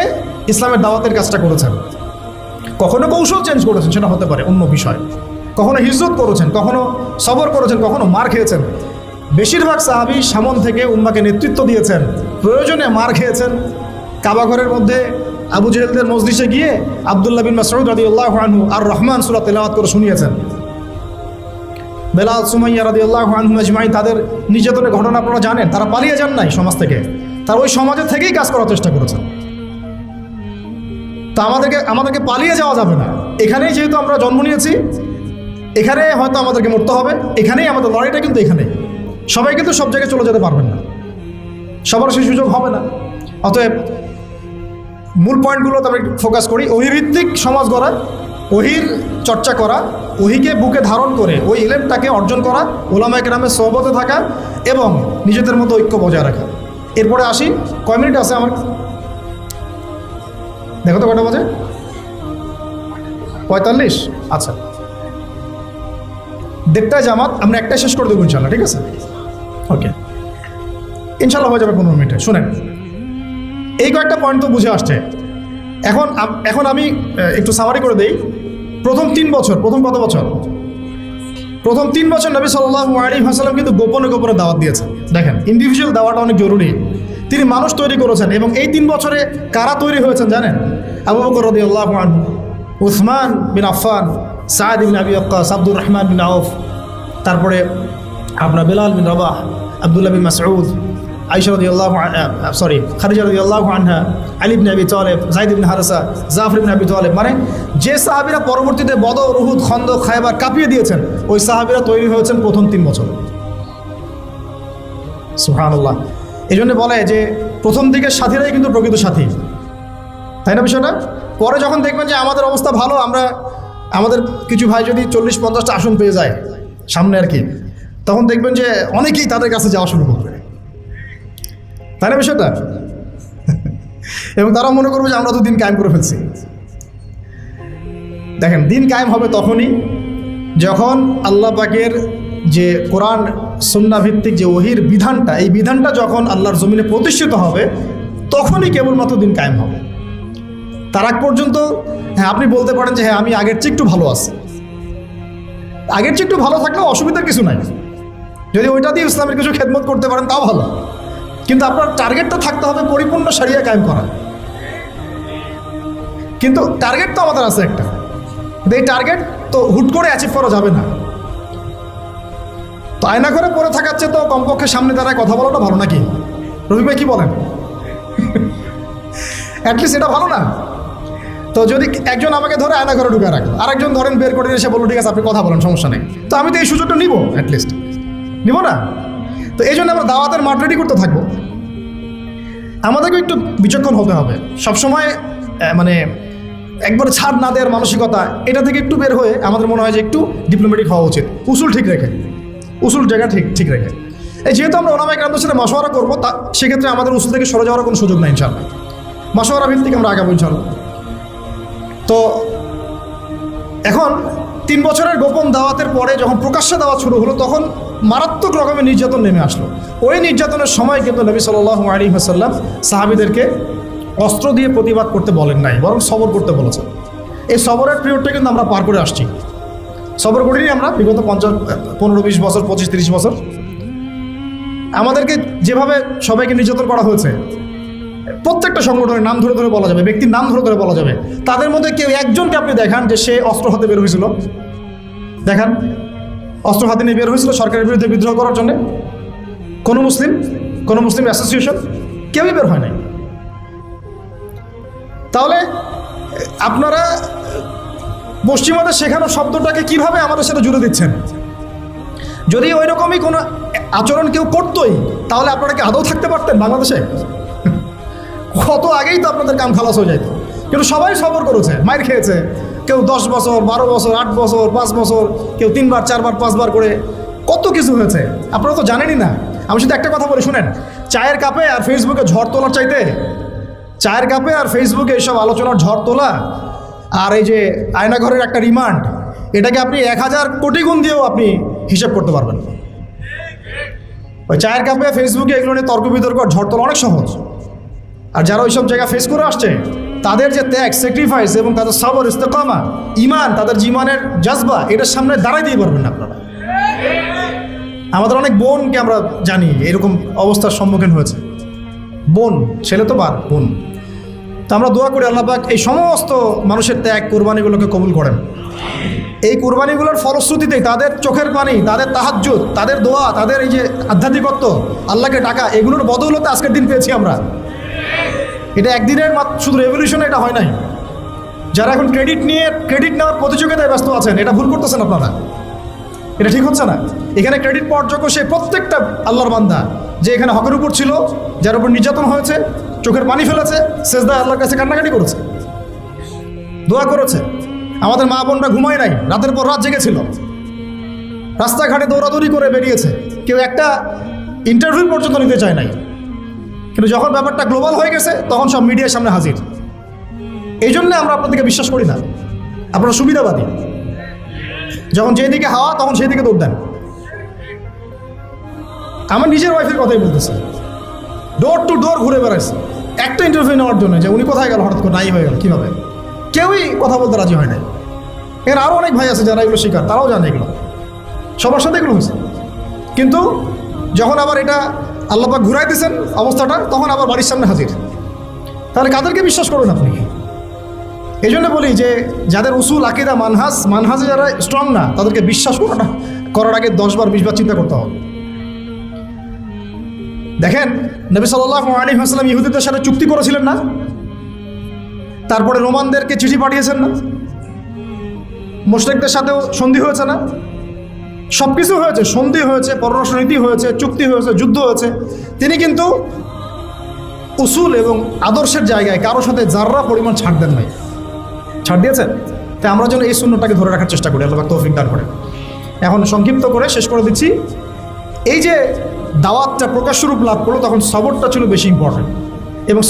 ইসলামের দাওয়াতের কাজটা করেছেন। কখনো কৌশল চেঞ্জ করেছেন, সেটা হতে পারে অন্য বিষয়। কখনো হিজরত করেছেন, কখনো সবর করেছেন, কখনো মার খেয়েছেন। বেশিরভাগ সাহাবী সামন থেকে উম্মাকে নেতৃত্ব দিয়েছেন, প্রয়োজনে মার খেয়েছেন। কাবা ঘরের মধ্যে আবু জেহেলদের মজলিসে গিয়ে আব্দুল্লাহ বিন মাসউদ রাদিয়াল্লাহু আনহু আর রহমান সূরা তেলাওয়াত করে শুনিয়েছেন। বেলাল, সুমাইয়া রাদিয়াল্লাহু আনহুম আজমাইন, তাদের নির্যাতনের ঘটনা আপনারা জানেন। তারা পালিয়ে যান নাই সমাজ থেকে, তারা ওই সমাজের থেকেই কাজ করার চেষ্টা করেছেন। তো আমাদেরকে পালিয়ে যাওয়া যাবে না। এখানেই যেহেতু আমরা জন্ম নিয়েছি, এখানে হয়তো আমাদেরকে মরতে হবে, এখানেই আমাদের লড়াইটা কিন্তু এখানে। সবাই কিন্তু সব জায়গায় চলে যেতে পারবেন না, সবার সেই সুযোগ হবে না। অতএব মূল পয়েন্টগুলো তো আমরা ফোকাস করি। ওহিভিত্তিক সমাজ গড়া, ওহির চর্চা করা, ওহিকে বুকে ধারণ করে ওই ইলমটাকে অর্জন করা, ওলামায়ে কেরামের সোহবতে থাকা এবং নিজেদের মতো ঐক্য বজায় রাখা। এরপরে আসি, কয় মিনিট আছে আমার? দেখো তো কয়টা বাজে? 45। আচ্ছা, 1:30টায় জামাত, আমরা একটাই শেষ করে দেবো ইনশাল্লাহ, ঠিক আছে? ওকে, ইনশাল্লাহ হয়ে যাবে 15 মিনিটে। শুনেন, এই কয়েকটা পয়েন্ট তো বুঝে আসছে। এখন আমি একটু সামারি করে দেই। প্রথম 3 বছর, প্রথম কত বছর? প্রথম 3 বছর নবী সাল্লাল্লাহু আলাইহি ওয়াসাল্লাম কিন্তু গোপনে গোপনে দাওয়াত দিয়েছেন। দেখেন, ইন্ডিভিজুয়াল দাওয়াটা অনেক জরুরি। তিনি মানুষ তৈরি করেছেন, এবং এই 3 বছরে কারা তৈরি হয়েছেন জানেন? আবু বকর রাদিয়াল্লাহু আনহু, উসমান বিন আফফান, সাদ ইবনে আবি ওয়াক্কাস, আব্দুর রহমান বিন আউফ, তারপরে আপনার বেলাল বিন রাবাহ, আব্দুল্লাহ বিন মাসউদ, আয়েশা রাদিয়াল্লাহু খাদিজা রাদিয়াল্লাহু আনহা, আলী ইবনে আবি তালেব, যায়েদ ইবনে হারেসা, জাফর ইবনে আবি তালেব। মানে যে সাহাবীরা পরবর্তীতে বদর, উহুদ, খন্দক, খায়বার কাঁপিয়ে দিয়েছেন, ওই সাহাবীরা তৈরি হয়েছেন প্রথম 3 বছর। সুবহানাল্লাহ। এই জন্য বলে যে প্রথম দিকের সাথীরাই কিন্তু প্রকৃত সাথী, তাই না বিষয়টা? পরে যখন দেখবেন যে আমাদের অবস্থা ভালো, আমাদের কিছু ভাই যদি 40-50টা আসন পেয়ে যায় সামনে আর কি, তখন দেখবেন যে অনেকেই তাদের কাছে যাওয়া শুরু করবে, তাই না বিষয়টা? এবং তারা মনে করবে যে আমরা তো দিন কায়েম করে ফেলছি। দেখেন, দিন কায়েম হবে তখনই যখন আল্লাহ পাকের যে কোরআন সুন্নাহ ভিত্তিক যে ওহির বিধানটা, এই বিধানটা যখন আল্লাহর জমিনে প্রতিষ্ঠিত হবে, তখনই কেবলমাত্র দিন কায়েম হবে। তার আগ পর্যন্ত হ্যাঁ আপনি বলতে পারেন যে হ্যাঁ আমি আগের চেয়ে একটু ভালো আছি, আগের চেয়ে একটু ভালো থাকলেও অসুবিধার কিছু নাই। যদি ওইটা দিয়ে ইসলামের কিছু খেদমত করতে পারেন তাও ভালো, কিন্তু আপনার টার্গেটটা থাকতে হবে পরিপূর্ণ শরিয়া কায়েম করা। কিন্তু টার্গেট তো আমাদের আছে একটা, এই টার্গেট তো হুট করে অ্যাচিভ করা যাবে না। তো আয়না করে পড়ে থাকার চেয়ে তো কমপক্ষে সামনে দাঁড়ায় কথা বলাটা ভালো, নাকি রবি ভাই কি বলেন? অ্যাটলিস্ট এটা ভালো না? তো যদি একজন আমাকে ধরে আয়না ঘরে ঢুকে রাখলো, আরেকজন ধরেন বের করে এসে বললো ঠিক আছে আপনি কথা বলেন, সমস্যা নেই, তো আমি তো এই সুযোগটা নিব, অ্যাটলিস্ট নিব না? তো এই জন্য আমরা দাওয়াতের মাঠ রেডি করতে থাকবো। আমাদেরকে একটু বিচক্ষণ হতে হবে সবসময়, মানে একবার ছাড় না দেওয়ার মানসিকতা, এটা থেকে একটু বের হয়ে আমাদের মনে হয় যে একটু ডিপ্লোম্যাটিক হওয়া উচিত, উসুল ঠিক রেখে, উসুল জায়গা ঠিক রেখে। এই যেহেতু আমরা ওলামায়ে কেরামদের সাথে মাশওয়ারা করবো, তা সেক্ষেত্রে আমাদের উসুল থেকে সরে যাওয়ার কোনো সুযোগ নাই ইনশাআল্লাহ। মাশওয়ারা ভিত্তিক আমরা আগাবো ইনশাআল্লাহ। তো এখন 3 বছরের গোপন দাওয়াতের পরে যখন প্রকাশ্যে দাওয়াত শুরু হলো, তখন মারাত্মক রকমের নির্যাতন নেমে আসলো। ওই নির্যাতনের সময় কিন্তু নবী সাল্লাল্লাহু আলাইহি ওয়াসাল্লাম সাহাবীদেরকে অস্ত্র দিয়ে প্রতিবাদ করতে বলেন নাই, বরং সবর করতে বলেছেন। এই সবরের পিরিয়ডটা কিন্তু আমরা পার করে আসছি, সবর করিনি আমরা বিগত 15-20 বছর, 25-30 বছর। আমাদেরকে যেভাবে সবাইকে নির্যাতন করা হয়েছে, প্রত্যেকটা সংগঠনের নাম ধরে ধরে বলা যাবে, ব্যক্তির নাম ধরে ধরে বলা যাবে, তাদের মধ্যে কেউ একজনকে আপনি দেখান যে সে অস্ত্র হাতে বের হয়েছিল, দেখান অস্ত্র হাতে নিয়ে বের হয়েছিল সরকারের বিরুদ্ধে বিদ্রোহ করার জন্য? কোনো মুসলিম অ্যাসোসিয়েশন কেউই বের হয় নাই। তাহলে আপনারা পশ্চিমাদের শেখানো শব্দটাকে কিভাবে আমাদের সাথে জুড়ে দিচ্ছেন? যদি ওই রকমই কোনো আচরণ কেউ করতোই, তাহলে আপনারা কি আদৌ থাকতে পারতেন বাংলাদেশে? কত আগেই তো আপনাদের কাম খালাস হয়ে যেত। কিন্তু সবাই সবর করেছে, মাইর খেয়েছে, কেউ 10 বছর, 12 বছর, 8 বছর, 5 বছর, কেউ 3 বার, 4 বার, 5 বার করে, কত কিছু হয়েছে আপনারা তো জানেনই না। আমি শুধু একটা কথা বলে শুনেন, চায়ের কাপে আর ফেসবুকে ঝড় তোলার চাইতে, চায়ের কাপে আর ফেসবুকে এইসব আলোচনার ঝড় তোলা আর এই যে আয়নাঘরের একটা রিমান্ড, এটাকে আপনি 1000 কোটি গুণ দিয়েও আপনি হিসাব করতে পারবেন। ওই চায়ের কাপে ফেসবুকে এগুলো নিয়ে তর্ক বিতর্ক ঝড় তোলা অনেক সহজ। আর যারা ওইসব জায়গা ফেস করে আসছে, তাদের যে ত্যাগ, স্যাক্রিফাইস এবং তাদের সবর, ইস্তেকামা, ইমান, তাদের জীবনের জজবা, এটার সামনে দাঁড়াই দিয়ে পারবেন না আপনারা। আমাদের অনেক বোনকে আমরা জানি এরকম অবস্থার সম্মুখীন হয়েছে, বোন, ছেলে তো বোন। তো আমরা দোয়া করি আল্লাহ পাক এই সমস্ত মানুষের ত্যাগ, কোরবানিগুলোকে কবুল করেন। এই কোরবানিগুলোর ফলশ্রুতিতে তাদের চোখের পানি, তাদের তাহাজ্জুদ, তাদের দোয়া, তাদের এই যে আধ্যাত্মিকত্ব, আল্লাহকে ডাকা, এগুলোর বদৌলতে আজকের দিন পেয়েছি আমরা। এটা একদিনের শুধু রেভলিউশনে এটা হয় নাই। যারা এখন ক্রেডিট নেওয়ার প্রতিযোগিতায় ব্যস্ত আছেন, এটা ভুল করতেছেন আপনারা। এটা ঠিক হচ্ছে না। এখানে ক্রেডিট পাওয়ার যোগ্য সেই প্রত্যেকটা আল্লাহর বান্দা যে এখানে হকের উপর ছিল, যার উপর নির্যাতন হয়েছে, চোখের পানি ফেলেছে, সেজদায় আল্লাহর কাছে কান্নাকাটি করেছে, দোয়া করেছে। আমাদের মা বোনরা ঘুমায় নাই, রাতের পর রাত জেগেছিল, রাস্তাঘাটে দৌড়াদৌড়ি করে বেরিয়েছে, কেউ একটা ইন্টারভিউ পর্যন্ত নিতে চায় নাই। কিন্তু যখন ব্যাপারটা গ্লোবাল হয়ে গেছে তখন সব মিডিয়ার সামনে হাজির। এই জন্য আমরা আপনাদেরকে বিশ্বাস করি না, আপনারা সুবিধাবাদী। যখন যেদিকে হাওয়া তখন সেই দিকে দৌড় দেন। আমার নিজের ওয়াইফের কথাই বলতেছি, ডোর টু ডোর ঘুরে বেড়াইছে একটা ইন্টারভিউ নেওয়ার জন্য, যে উনি কোথায় গেল, হঠাৎ করে নাই হয়ে গেল কীভাবে, কেউই কথা বলতে রাজি হয় নাই। এর আরও অনেক ভাই আছে যারা এগুলো শিকার, তারাও জানে এগুলো, সবার সাথে এগুলো হয়েছে। কিন্তু যখন আবার এটা আল্লাহ পাক ঘুরাই দিয়েছেন অবস্থাটা, তখন আবার বাড়ির সামনে হাজির। তাহলে কাদেরকে বিশ্বাস করবেন আপনি? এই জন্য বলি যে যাদের উসুল, আকিদা, মানহাজে যারা স্ট্রং না, তাদেরকে বিশ্বাস করার আগে 10 বার 20 বার চিন্তা করতে হবে। দেখেন, নবী সাল্লাল্লাহু আলাইহি ওয়াসাল্লাম ইহুদিদের সাথে চুক্তি করেছিলেন না? তারপরে রোমানদেরকে চিঠি পাঠিয়েছেন না? মুশরিকদের সাথেও সন্ধি হয়েছে না? সব কিছু হয়েছে, সন্ধি হয়েছে, পররাষ্ট্রনীতি হয়েছে, চুক্তি হয়েছে, যুদ্ধ হয়েছে। তিনি কিন্তু উসুল এবং আদর্শের জায়গায় কারোর সাথে যাররা পরিমাণ ছাড় দেন নাই। ছাড় দিয়েছেন? তাই আমরা যেন এই সুন্নতটাকে ধরে রাখার চেষ্টা করি, আল্লাহ পাক তৌফিক দান করে। এখন সংক্ষিপ্ত করে শেষ করে দিচ্ছি। এই যে দাওয়াতটা প্রকাশ্য রূপ লাভ করলো, তখন সবরটা ছিল বেশি ইম্পর্টেন্ট। এবং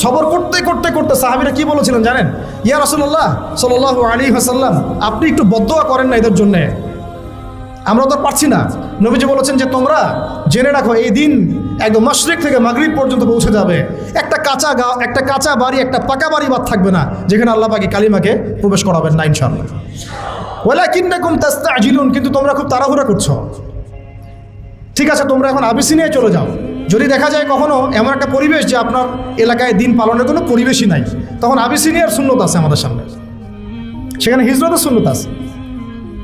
সবর করতে করতে করতে সাহাবীরা কি বলেছিলেন জানেন? ইয়া রাসূলুল্লাহ সাল্লাল্লাহু আলাইহি ওয়াসাল্লাম, আপনি একটু বদদোয়া করেন না এদের জন্যে, আমরা তো পারছি না। নবীজি বলেছেন যে তোমরা জেনে রাখো, এই দিন একদম মাশরিক থেকে মাগরিব পর্যন্ত পৌঁছে যাবে, একটা কাঁচা বাড়ি, একটা পাকা বাড়ি বাদ থাকবে না যেখানে আল্লাহ পাক কালিমাকে প্রবেশ করাবেন না ইনশাআল্লাহ। ওয়ালাকিন্নাকুম তাস্তাজিলুন, কিন্তু তোমরা খুব তাড়াহুড়া করছো। ঠিক আছে, তোমরা এখন আবিসিনিয়ায় চলে যাও। যদি দেখা যায় কখনো এমন একটা পরিবেশ যে আপনার এলাকায় দিন পালনের কোনো পরিবেশই নাই, তখন আবিসিনিয়ার সুন্নত আছে আমাদের সামনে, সেখানে হিজরতের সুন্নত আছে।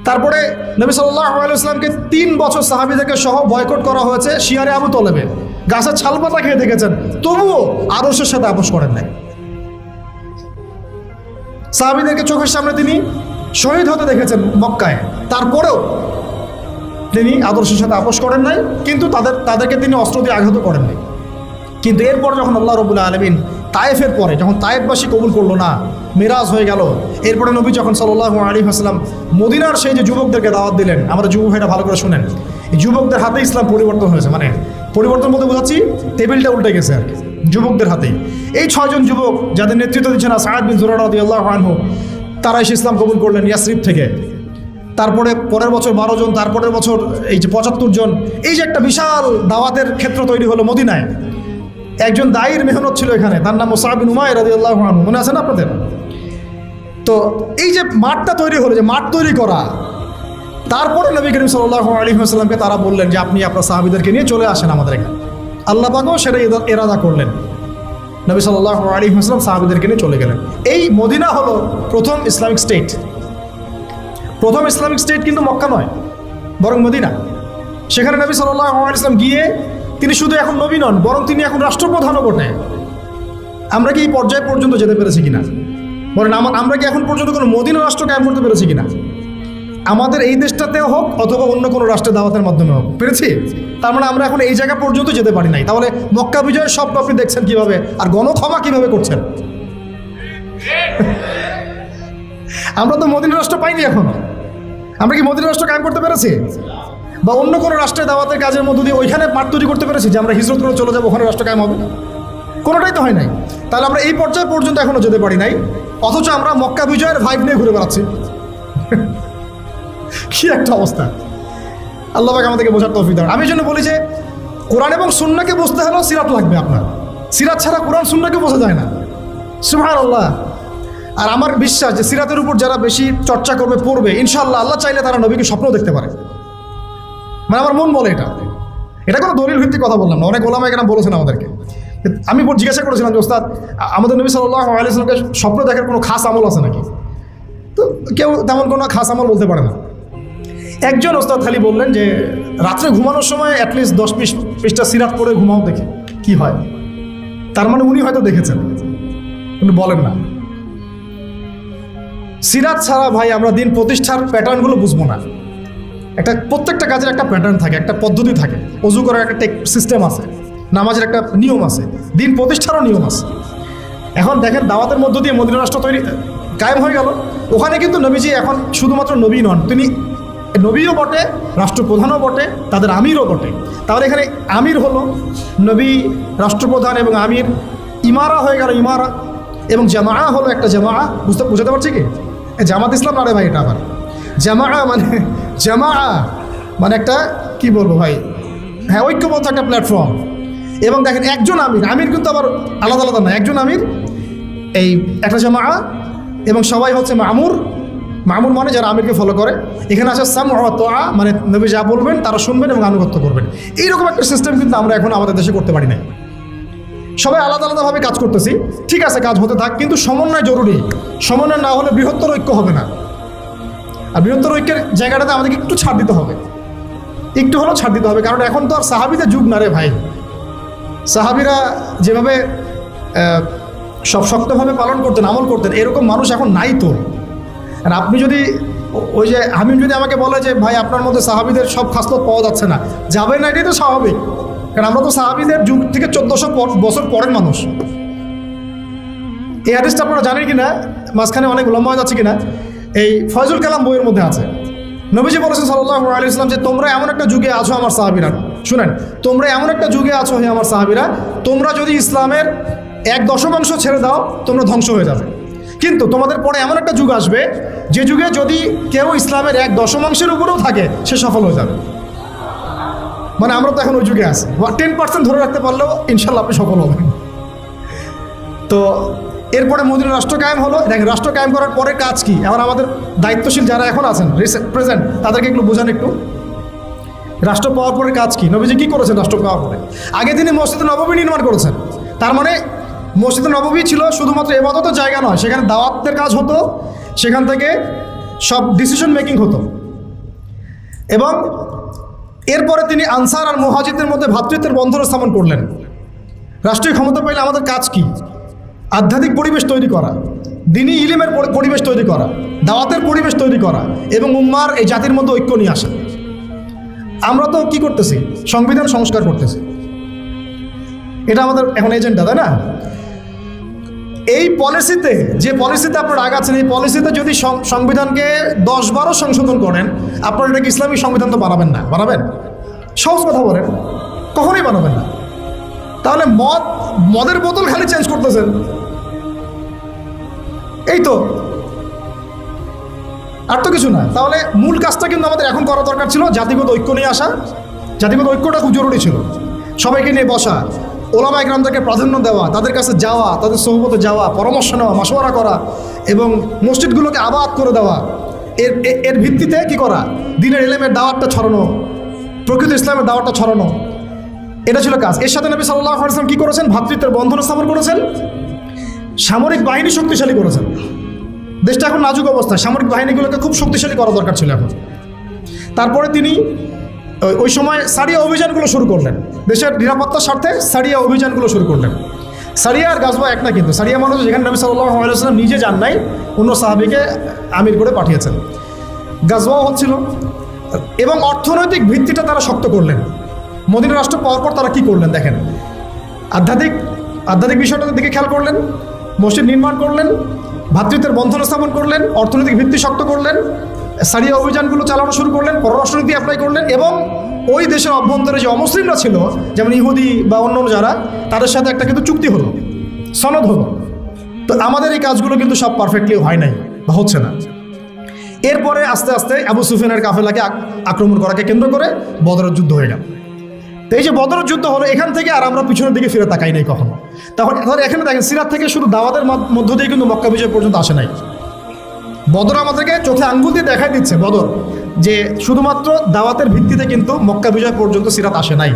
তারপরে নবী সাল্লাল্লাহু আলাইহি ওয়াসাল্লামকে 3 বছর সাহাবীদেরকে সহ বয়কট করা হয়েছে শিয়ারে আবু তলেবে, গাছের ছালপাতা খেয়ে দেখেছেন, তবুও আরশের সাথে আপোষ করেন নাই। সাহাবীদেরকে চোখের সামনে তিনি শহীদ হতে দেখেছেন মক্কায়, তারপরেও তিনি আদর্শের সাথে আপোষ করেন নাই, কিন্তু তাদেরকে তিনি অস্ত্র দিয়ে আঘাত করেন নাই। কিন্তু এরপর যখন আল্লাহ রাব্বুল আলামিন তায়েফের পরে যখন তায়েফবাসী কবুল করলো না, মিরাজ হয়ে গেল, এরপরে নবী যখন সাল্লাল্লাহু আলাইহি ওয়াসাল্লাম মদিনার সেই যে যুবকদেরকে দাওয়াত দিলেন, আমাদের যুবক ভাইরা ভালো করে শুনেন, এই যুবকদের হাতে ইসলাম পরিবর্তন হয়েছে। মানে পরিবর্তন বলতে বোঝাচ্ছি টেবিলটা উল্টে গেছে আর কি, যুবকদের হাতেই। এই 6 জন যুবক যাদের নেতৃত্ব দিচ্ছেন সাআদ বিন যুরারা রাদিয়াল্লাহু আনহু, তারা এসে ইসলাম কবুল করলেন ইয়াসরিব থেকে। তারপরে পরের বছর 12 জন, তারপরের বছর এই যে 75 জন। এই যে একটা বিশাল দাওয়াতের ক্ষেত্র তৈরি হলো মদিনায়। একজন দায়ীর মেহনত ছিল এখানে, তার নাম মুসআব বিন উমাইর রাদিয়াল্লাহু আনহু, মনে আছে না আপনাদের? তো এই যে মাঠটা তৈরি হলো, যে মাঠ তৈরি করা, তারপরে নবী করিম সাল্লাল্লাহু আলাইহি ওয়াসাল্লামকে তারা বললেন যে আপনি আপনার সাহাবীদেরকে নিয়ে চলে আসেন আমাদের এখানে। আল্লাহ পাকও সেটা ইরাদা করলেন, নবী সাল্লাল্লাহু আলাইহি ওয়াসাল্লাম সাহাবীদেরকে নিয়ে চলে গেলেন। এই মদিনা হলো প্রথম ইসলামিক স্টেট। প্রথম ইসলামিক স্টেট কিন্তু মক্কা নয়, বরং মদিনা। সেখানে নবী সাল্লাল্লাহু আলাইহি ওয়াসাল্লাম গিয়ে তিনি শুধু এখন নবী নন, বরং তিনি এখন রাষ্ট্রপ্রধানও বটে। আমরা কি এই পর্যায় পর্যন্ত যেতে পেরেছি কিনা? বলেন, আমরা কি এখন পর্যন্ত কোনো মদিনা রাষ্ট্র কায়েম করতে পেরেছি কিনা? আমাদের এই দেশটাতেও হোক অথবা অন্য কোনো রাষ্ট্রের দাওয়াতের মাধ্যমে হোক, পেরেছি? তার মানে আমরা এখন এই জায়গা পর্যন্ত যেতে পারি নাই। তাহলে মক্কা বিজয়ের স্বপ্ন আপনি দেখছেন কিভাবে, আর গণক্ষমা কিভাবে করছেন? আমরা তো মদিনা রাষ্ট্র পাইনি এখনো। আমরা কি মদিনা রাষ্ট্র কায়েম করতে পেরেছি? বা অন্য কোনো রাষ্ট্রের দাওয়াতের কাজের মধ্য দিয়ে ওইখানে মাঠ তৈরি করতে পেরেছি যে আমরা হিজরত করে চলে যাবো, ওখানে রাষ্ট্র কায়েম হবে? কোনোটাই তো হয় নাই। তাহলে আমরা এই পর্যায়ে পর্যন্ত এখনো যেতে পারি নাই, অথচ আমরা মক্কা বিজয়ের ভাইব নিয়ে ঘুরে বেড়াচ্ছি। কি একটা অবস্থা! আল্লাহ পাক আমাদেরকে বোঝার তৌফিক দান। আমি এই জন্য বলি যে কোরআন এবং সুন্নাহকে বুঝতে হলেও সিরাত লাগবে আপনার। সিরাত ছাড়া কোরআন সুন্নাহকে বোঝা যায় না। সুবহানাল্লাহ। আর আমার বিশ্বাস যে সিরাতের উপর যারা বেশি চর্চা করবে, পড়বে, ইনশাআল্লাহ আল্লাহ চাইলে তারা নবীকে স্বপ্ন দেখতে পারে। মানে আমার মন বলে এটা কোনো দলিল ভিত্তিক কথা বললাম না, অনেক ওলামা কেরাম বলেছেন আমাদেরকে। আমি জিজ্ঞাসা করেছিলাম যে ওস্তাদ, আমাদের নবী সাল্লাল্লাহু আলাইহি ওয়াসাল্লামকে স্বপ্ন দেখার কোনো খাস আমল আছে নাকি? তো কেউ তেমন কোনো খাস আমল বলতে পারে না। একজন ওস্তাদ খালি বললেন যে রাত্রে ঘুমানোর সময় অ্যাটলিস্ট 10 পৃষ্ঠা সিরাত পড়ে ঘুমাও, দেখে কি হয়। তার মানে উনি হয়তো দেখেছেন, কিন্তু বলেন না। সিরাত ছাড়া ভাই আমরা দিন প্রতিষ্ঠার প্যাটার্নগুলো বুঝবো না। একটা প্রত্যেকটা কাজের একটা প্যাটার্ন থাকে, একটা পদ্ধতি থাকে, অজু করার একটা সিস্টেম আছে, নামাজের একটা নিয়ম আছে, দিন প্রতিষ্ঠারও নিয়ম আছে। এখন দেখেন দাওয়াতের মধ্য দিয়ে মদিনা রাষ্ট্র কায়েম হয়ে গেল। ওখানে কিন্তু নবীজি এখন শুধুমাত্র নবী নন, তিনি নবীও বটে, রাষ্ট্রপ্রধানও বটে, তাদের আমিরও বটে। তাহলে এখানে আমির হলো নবী, রাষ্ট্রপ্রধান এবং আমির, ইমারা হয়ে গেল ইমারা, এবং জামা হলো একটা জামা। বুঝাতে পারছি কি? জামাত ইসলাম না রে ভাই, এটা আবার জামা মানে একটা কি বলবো ভাই, হ্যাঁ ঐক্যবদ্ধ একটা প্ল্যাটফর্ম। এবং দেখেন একজন আমির কিন্তু আবার আলাদা আলাদা না, একজন আমির এই একটা জামা, এবং সবাই হচ্ছে মামুর মানে যারা আমিরকে ফলো করে। এখানে আছে সাম ওয়া তোয়া, মানে নবী যা বলবেন তারা শুনবেন এবং আনুগত্য করবেন। এইরকম একটা সিস্টেম কিন্তু আমরা এখন আমাদের দেশে করতে পারি না। সবাই আলাদা আলাদাভাবে কাজ করতেছি, ঠিক আছে, কাজ হতে থাক, কিন্তু সমন্বয় জরুরি। সমন্বয় না হলে বৃহত্তর ঐক্য হবে না। আর বৃহত্তর ঐক্যের জায়গাটাতে আমাদেরকে একটু ছাড় দিতে হবে, একটু হলেও ছাড় দিতে হবে। কারণ এখন তো আর সাহাবিদের যুগ না রে ভাই। সাহাবিরা যেভাবে সব শক্তভাবে পালন করতেন, আমল করতেন, এরকম মানুষ এখন নাই তো। আর আপনি যদি ওই যে আমি যদি আমাকে বলে যে ভাই আপনার মধ্যে সাহাবিদের সব খাসলত পাওয়া যাচ্ছে না, যাবে না, এটাই তো স্বাভাবিক। কারণ আমরা তো সাহাবিদের যুগ থেকে 1400 বছর পরের মানুষ। এই হাদিসটা আপনারা জানেন কিনা, মাঝখানে অনেক লম্বা হয়ে যাচ্ছে কিনা, এই ফয়জুল কালাম বইয়ের মধ্যে আছে। নবীজি বলেছেন সাল্লাল্লাহু আলাইহি ওয়াসাল্লাম যে তোমরা এমন একটা যুগে আছো আমার সাহাবীরা, শুনেন, তোমরা এমন একটা যুগে আছো হে আমার সাহাবীরা, তোমরা যদি ইসলামের 1/10 ছেড়ে দাও তোমরা ধ্বংস হয়ে যাবে। কিন্তু তোমাদের পরে এমন একটা যুগ আসবে যে যুগে যদি কেউ ইসলামের 1/10 উপরেও থাকে সে সফল হয়ে যাবে। মানে আমরা তো এখন ওই যুগে আছি। 10% ধরে রাখতে পারলেও ইনশাল্লাহ আপনি সফল হবেন। তো এরপরে মদিনা রাষ্ট্র কায়েম হলো। দেখেন রাষ্ট্র কায়েম করার পরে কাজ কি, এবার আমাদের দায়িত্বশীল যারা এখন আছেন প্রেজেন্ট তাদেরকে একটু বোঝান একটু, রাষ্ট্র পাওয়ার পরে কাজ কি, নবীজি কী করেছেন রাষ্ট্র পাওয়ার পরে। আগে তিনি মসজিদে নববী নির্মাণ করেছেন। তার মানে মসজিদে নববী ছিল শুধুমাত্র ইবাদতের জায়গা নয়, সেখানে দাওয়াতের কাজ হতো, সেখান থেকে সব ডিসিশন মেকিং হতো। এবং এরপরে তিনি আনসার আর মুহাজিরদের মধ্যে ভ্রাতৃত্বের বন্ধন স্থাপন করলেন। রাষ্ট্রীয় ক্ষমতা পাইলে আমাদের কাজ কি? আধ্যাত্মিক পরিবেশ তৈরি করা, দ্বীনি ইলমের পরিবেশ তৈরি করা, দাওয়াতের পরিবেশ তৈরি করা, এবং উম্মার এই জাতির মধ্যে ঐক্য নিয়ে আসা। আমরা তো কি করতেছি? সংবিধান সংস্কার করতেছি, এটা আমাদের এখন এজেন্ডা, তাই না? এই পলিসিতে, যে পলিসিতে আপনারা আগাচ্ছেন, এই পলিসিতে যদি সংবিধানকে 10-12 সংশোধন করেন, আপনারা এটাকে ইসলামিক সংবিধান তো বানাবেন না। বানাবেন? সহজ কথা বলেন, কখনোই বানাবেন না। তাহলে মদের বোতল খালি চেঞ্জ করতেছেন, এই তো, আর তো কিছু না। তাহলে মূল কাজটা কিন্তু আমাদের এখন করা দরকার ছিল, জাতিগত ঐক্য নিয়ে আসা। জাতিগত ঐক্যটা খুব জরুরি ছিল। সবাইকে নিয়ে বসা, ওলামা ইকরামদেরকে প্রাধান্য দেওয়া, তাদের কাছে যাওয়া, তাদের সোহবতে যাওয়া, পরামর্শ নেওয়া, মাশওয়ারা করা, এবং মসজিদগুলোকে আবাদ করে দেওয়া। এর ভিত্তিতে কি করা? দ্বীনের ইলমের দাওয়াতটা ছড়ানো, প্রকৃত ইসলামের দাওয়াতটা ছড়ানো, এটা ছিল কাজ। এর সাথে নবী সাল্লাল্লাহু আলাইহি ওয়াসাল্লাম কী করেছেন? ভ্রাতৃত্বের বন্ধন স্থাপন করেছেন, সামরিক বাহিনী শক্তিশালী করেছেন। দেশটা এখন নাজুক অবস্থায়, সামরিক বাহিনীগুলোকে খুব শক্তিশালী করা দরকার ছিল এখন। তারপরে তিনি ওই সময় সারিয়া অভিযানগুলো শুরু করলেন, দেশের নিরাপত্তার স্বার্থে সারিয়া অভিযানগুলো শুরু করলেন। সারিয়া আর গাজওয়া এক না, কিন্তু সারিয়া মানুষ যেখানে নবী সাল্লাল্লাহু আলাইহি ওয়াসাল্লাম নিজে যান নাই, অন্য সাহাবীকে আমির করে পাঠিয়েছেন। গাজওয়াও হচ্ছিল, এবং অর্থনৈতিক ভিত্তিটা তারা শক্ত করলেন। মদিনা রাষ্ট্র পাওয়ার পর তারা কী করলেন দেখেন, আধ্যাত্মিক বিষয়টার দিকে খেয়াল করলেন, মসজিদ নির্মাণ করলেন, ভ্রাতৃত্বের বন্ধন স্থাপন করলেন, অর্থনৈতিক ভিত্তি শক্ত করলেন, সারিয়া অভিযানগুলো চালানো শুরু করলেন, পররাষ্ট্রনীতি অ্যাপ্লাই করলেন, এবং ওই দেশের অভ্যন্তরে যে অমুসলিমরা ছিল, যেমন ইহুদি বা অন্য যারা, তাদের সাথে একটা কিন্তু চুক্তি হলো, সনদ হলো। তো আমাদের এই কাজগুলো কিন্তু সব পারফেক্টলি হয় নাই বা হচ্ছে না। এরপরে আস্তে আস্তে আবু সুফিয়ানের কাফেলাকে আক্রমণ করাকে কেন্দ্র করে বদরের যুদ্ধ হয়ে গেল। তো এই যে বদরের যুদ্ধ হলো, এখান থেকে আর আমরা পিছনের দিকে ফিরে তাকাই নাই কখনো। তখন এখানে দেখেন, সিরাত থেকে শুধু দাওয়াতের মধ্য দিয়ে কিন্তু মক্কা বিজয় পর্যন্ত আসে নাই। বদর আমাদেরকে চোখে আঙ্গুল দিয়ে দেখাই দিচ্ছে, বদর, যে শুধুমাত্র দাওয়াতের ভিত্তিতে কিন্তু মক্কা বিজয় পর্যন্ত সিরাত আসে নাই।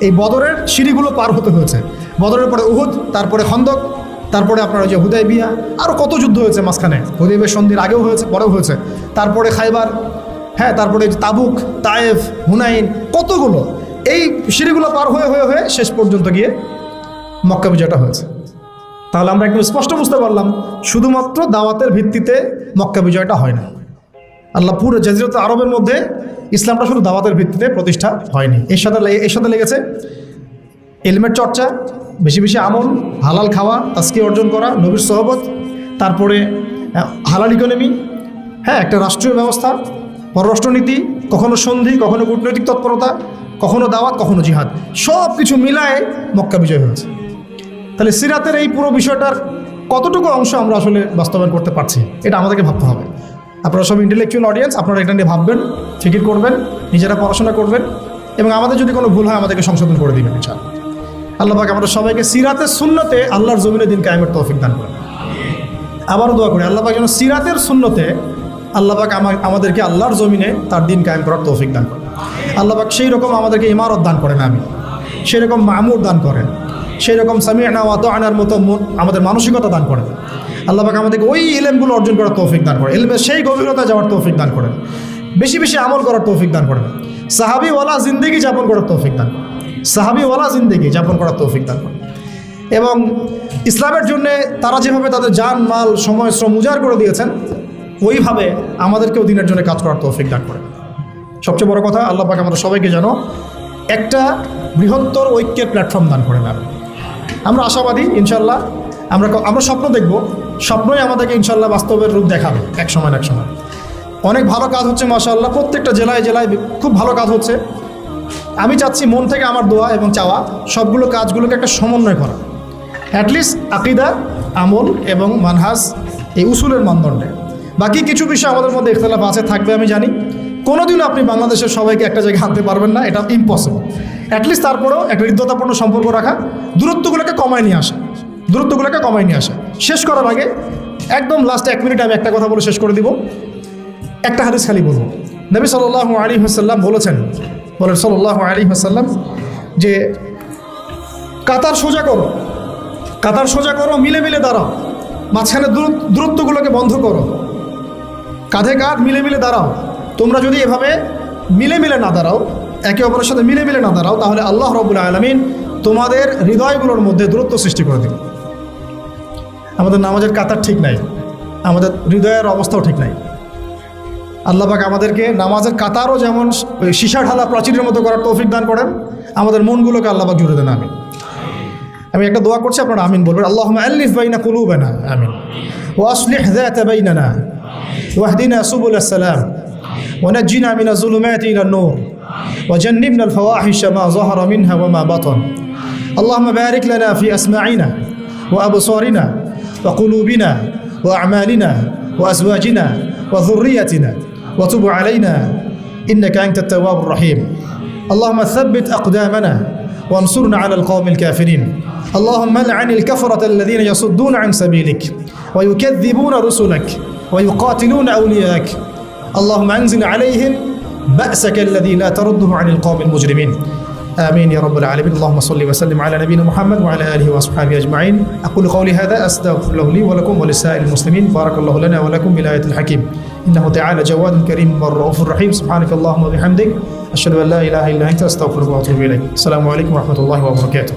এই বদরের সিঁড়িগুলো পার হতে হয়েছে। বদরের পরে উহুদ, তারপরে খন্দক, তারপরে আপনার যে হুদাইবিয়া, আরও কত যুদ্ধ হয়েছে মাঝখানে। হুদাইবিয়া সন্ধির আগেও হয়েছে, পরেও হয়েছে, তারপরে খাইবার, হ্যাঁ, তারপরে তাবুক, তায়েফ, হুনাইন, কতগুলো। এই সিঁড়িগুলো পার হয়ে হয়ে হয়ে শেষ পর্যন্ত গিয়ে মক্কা বিজয়টা হয়েছে। তাহলে আমরা একটু স্পষ্ট বুঝতে পারলাম, শুধুমাত্র দাওয়াতের ভিত্তিতে মক্কা বিজয়টা হয় না। আল্লাহ পুরো জাজিরাতুল আরবের মধ্যে ইসলামটা শুধু দাওয়াতের ভিত্তিতে প্রতিষ্ঠা হয়নি। এর সাথে লেগেছে ইলমের চর্চা, বেশি বেশি আমল, হালাল খাওয়া, তাজকিয়া অর্জন করা, নবীর সোহবত, তারপরে হালাল ইকোনমি, হ্যাঁ, একটা রাষ্ট্রীয় ব্যবস্থা, পররাষ্ট্রনীতি, কখনো সন্ধি, কখনো কূটনৈতিক তৎপরতা, কখনো দাওয়াত, কখনো জিহাদ, সব কিছু মিলায় মক্কা বিজয় হয়েছে। তাহলে সিরাতের এই পুরো বিষয়টার কতটুকু অংশ আমরা আসলে বাস্তবায়ন করতে পারছি, এটা আমাদেরকে ভাবতে হবে। আপনারা সব ইন্টেলেকচুয়াল অডিয়েন্স, আপনারা এটা নিয়ে ভাববেন, ফিকির করবেন, নিজেরা পড়াশোনা করবেন, এবং আমাদের যদি কোনো ভুল হয় আমাদেরকে সংশোধন করে দিবেন ইনশাআল্লাহ। আল্লাহ পাক আমরা সবাইকে সিরাতের সুন্নতে আল্লাহর জমিনে দিন কায়েমের তৌফিক দান করেন। আবারও দোয়া করি আল্লাহ পাক যেন সিরাতের সুন্নতে আল্লাহ পাক আমাদেরকে আল্লাহর জমিনে তার দিন কায়েম করার তৌফিক দান করেন। আল্লাহ পাক সেই রকম আমাদেরকে ইমারত দান করেন, আমি সেই রকম মামুর দান করেন, সেই রকম সামি'না ওয়া আতা'নার মতো আমাদের মানসিকতা দান করেন। আল্লাহ পাক আমাদেরকে ওই ইলমগুলো অর্জন করার তৌফিক দান করেন, ইলমের সেই গভীরতা যাওয়ার তৌফিক দান করেন, বেশি বেশি আমল করার তৌফিক দান করেন, সাহাবীওয়ালা জিন্দেগি যাপন করার তৌফিক দান করেন, সাহাবীওয়ালা জিন্দেগি যাপন করার তৌফিক দান করেন। এবং ইসলামের জন্যে তারা যেভাবে তাদের জান, মাল, সময়, শ্রম উজাড় করে দিয়েছেন, ওইভাবে আমাদেরকেও দিনের জন্য কাজ করার তৌফিক দান করেন। সবচেয়ে বড় কথা, আল্লাহ পাক আমরা সবাইকে যেন একটা বৃহত্তর ঐক্যের প্ল্যাটফর্ম দান করেন। আমরা আশাবাদী ইনশাল্লাহ, আমরা স্বপ্ন দেখব, স্বপ্নই আমাদেরকে ইনশাল্লাহ বাস্তবের রূপ দেখাবে এক সময় না এক সময়। অনেক ভালো কাজ হচ্ছে মাশাআল্লাহ, প্রত্যেকটা জেলায় জেলায় খুব ভালো কাজ হচ্ছে। আমি চাচ্ছি, মন থেকে আমার দোয়া এবং চাওয়া, সবগুলো কাজগুলোকে একটা সমন্বয় করা, অ্যাটলিস্ট আকিদা, আমল এবং মানহাজ, এই উসুলের মানদণ্ডে। বাকি কিছু বিষয় আমাদের মধ্যে ইখতিলাফ আছে, থাকবে, আমি জানি। কোনোদিনও আপনি বাংলাদেশের সবাইকে একটা জায়গায় আনতে পারবেন না, এটা ইম্পসিবল। অ্যাটলিস্ট তারপরেও একটা হৃদ্যতাপূর্ণ সম্পর্ক রাখা, দূরত্বগুলোকে কমায় নিয়ে আসা, শেষ করার আগে একদম লাস্ট 1 মিনিট আমি একটা কথা বলে শেষ করে দিব। একটা হাদিস খালি বলবো। নবী সাল্লাল্লাহু আলাইহি ওয়াসাল্লাম বলেন সাল্লাল্লাহু আলাইহি ওয়াসাল্লাম যে কাতার সোজা করো, মিলে মিলে দাঁড়াও, মাঝখানে দূরত্বগুলোকে বন্ধ করো, কাঁধে কাঁধ মিলে মিলে দাঁড়াও। তোমরা যদি এভাবে মিলে মিলে না দাঁড়াও, একে অপরের সাথে মিলে মিলে না দাঁড়াও, তাহলে আল্লাহ রাব্বুল আলামিন তোমাদের হৃদয়গুলোর মধ্যে দূরত্ব সৃষ্টি করে দিবে। আমাদের নামাজের কাতার ঠিক নাই, আমাদের হৃদয়ের অবস্থাও ঠিক নাই। আল্লাহ পাক আমাদেরকে নামাজের কাতারও যেমন সীসা ঢালা প্রাচীরের মতো করার তৌফিক দান করেন, আমাদের মনগুলোকে আল্লাহ পাক জুড়ে দেন। আমি একটা দোয়া করছি, আপনারা আমিন বলবেন। আল্লাহুম্মা আল্লিফ বাইনা কুলুবিনা, আমিন। ওয়া আসলিহ যাতা বাইনানা ওয়াহদিনা সুবুলাস সালাম ওয়া নাজ্জিনা মিনাজ যুলুমাতি ইলান নূর ওয়া জান্নিবনা আল ফাওয়াহিশা মা যাহারা মিনহা ওয়া মা বাতান। আল্লাহুম্মা বারিক লানা ফি আসমা'িনা ওয়া আবসারিনা ওয়া কুলুবিনা ওয়া আ'মালিনা ওয়া আজওয়াজিনা ওয়া যুররিয়াতিনা ওয়া তুব আলাইনা ইন্নাকা আনতাত তাওয়াবুর রহিম। اللهم ثبت أقدامنا وانصرنا على القوم الكافرين. اللهم لعن الكفرة الذين يصدون عن سبيلك ويكذبون رسلك ويقاتلون أولياءك. اللهم أنزل عليهم بأسك الذي لا ترده عن القوم المجرمين. آمين يا رب العالمين. اللهم صل وسلم على نبينا محمد وعلى آله وأصحابه أجمعين. أقول قولي هذا أستغفر الله لي ولكم ولسائر المسلمين. بارك الله لنا ولكم بالآية الحكيم. إنه تعالى جواد كريم والرؤوف الرحيم. سبحانك اللهم وبحمدك أشهد أن لا إله إلا أنت أستغفرك وأتوب إليك. السلام عليكم ورحمة الله وبركاته.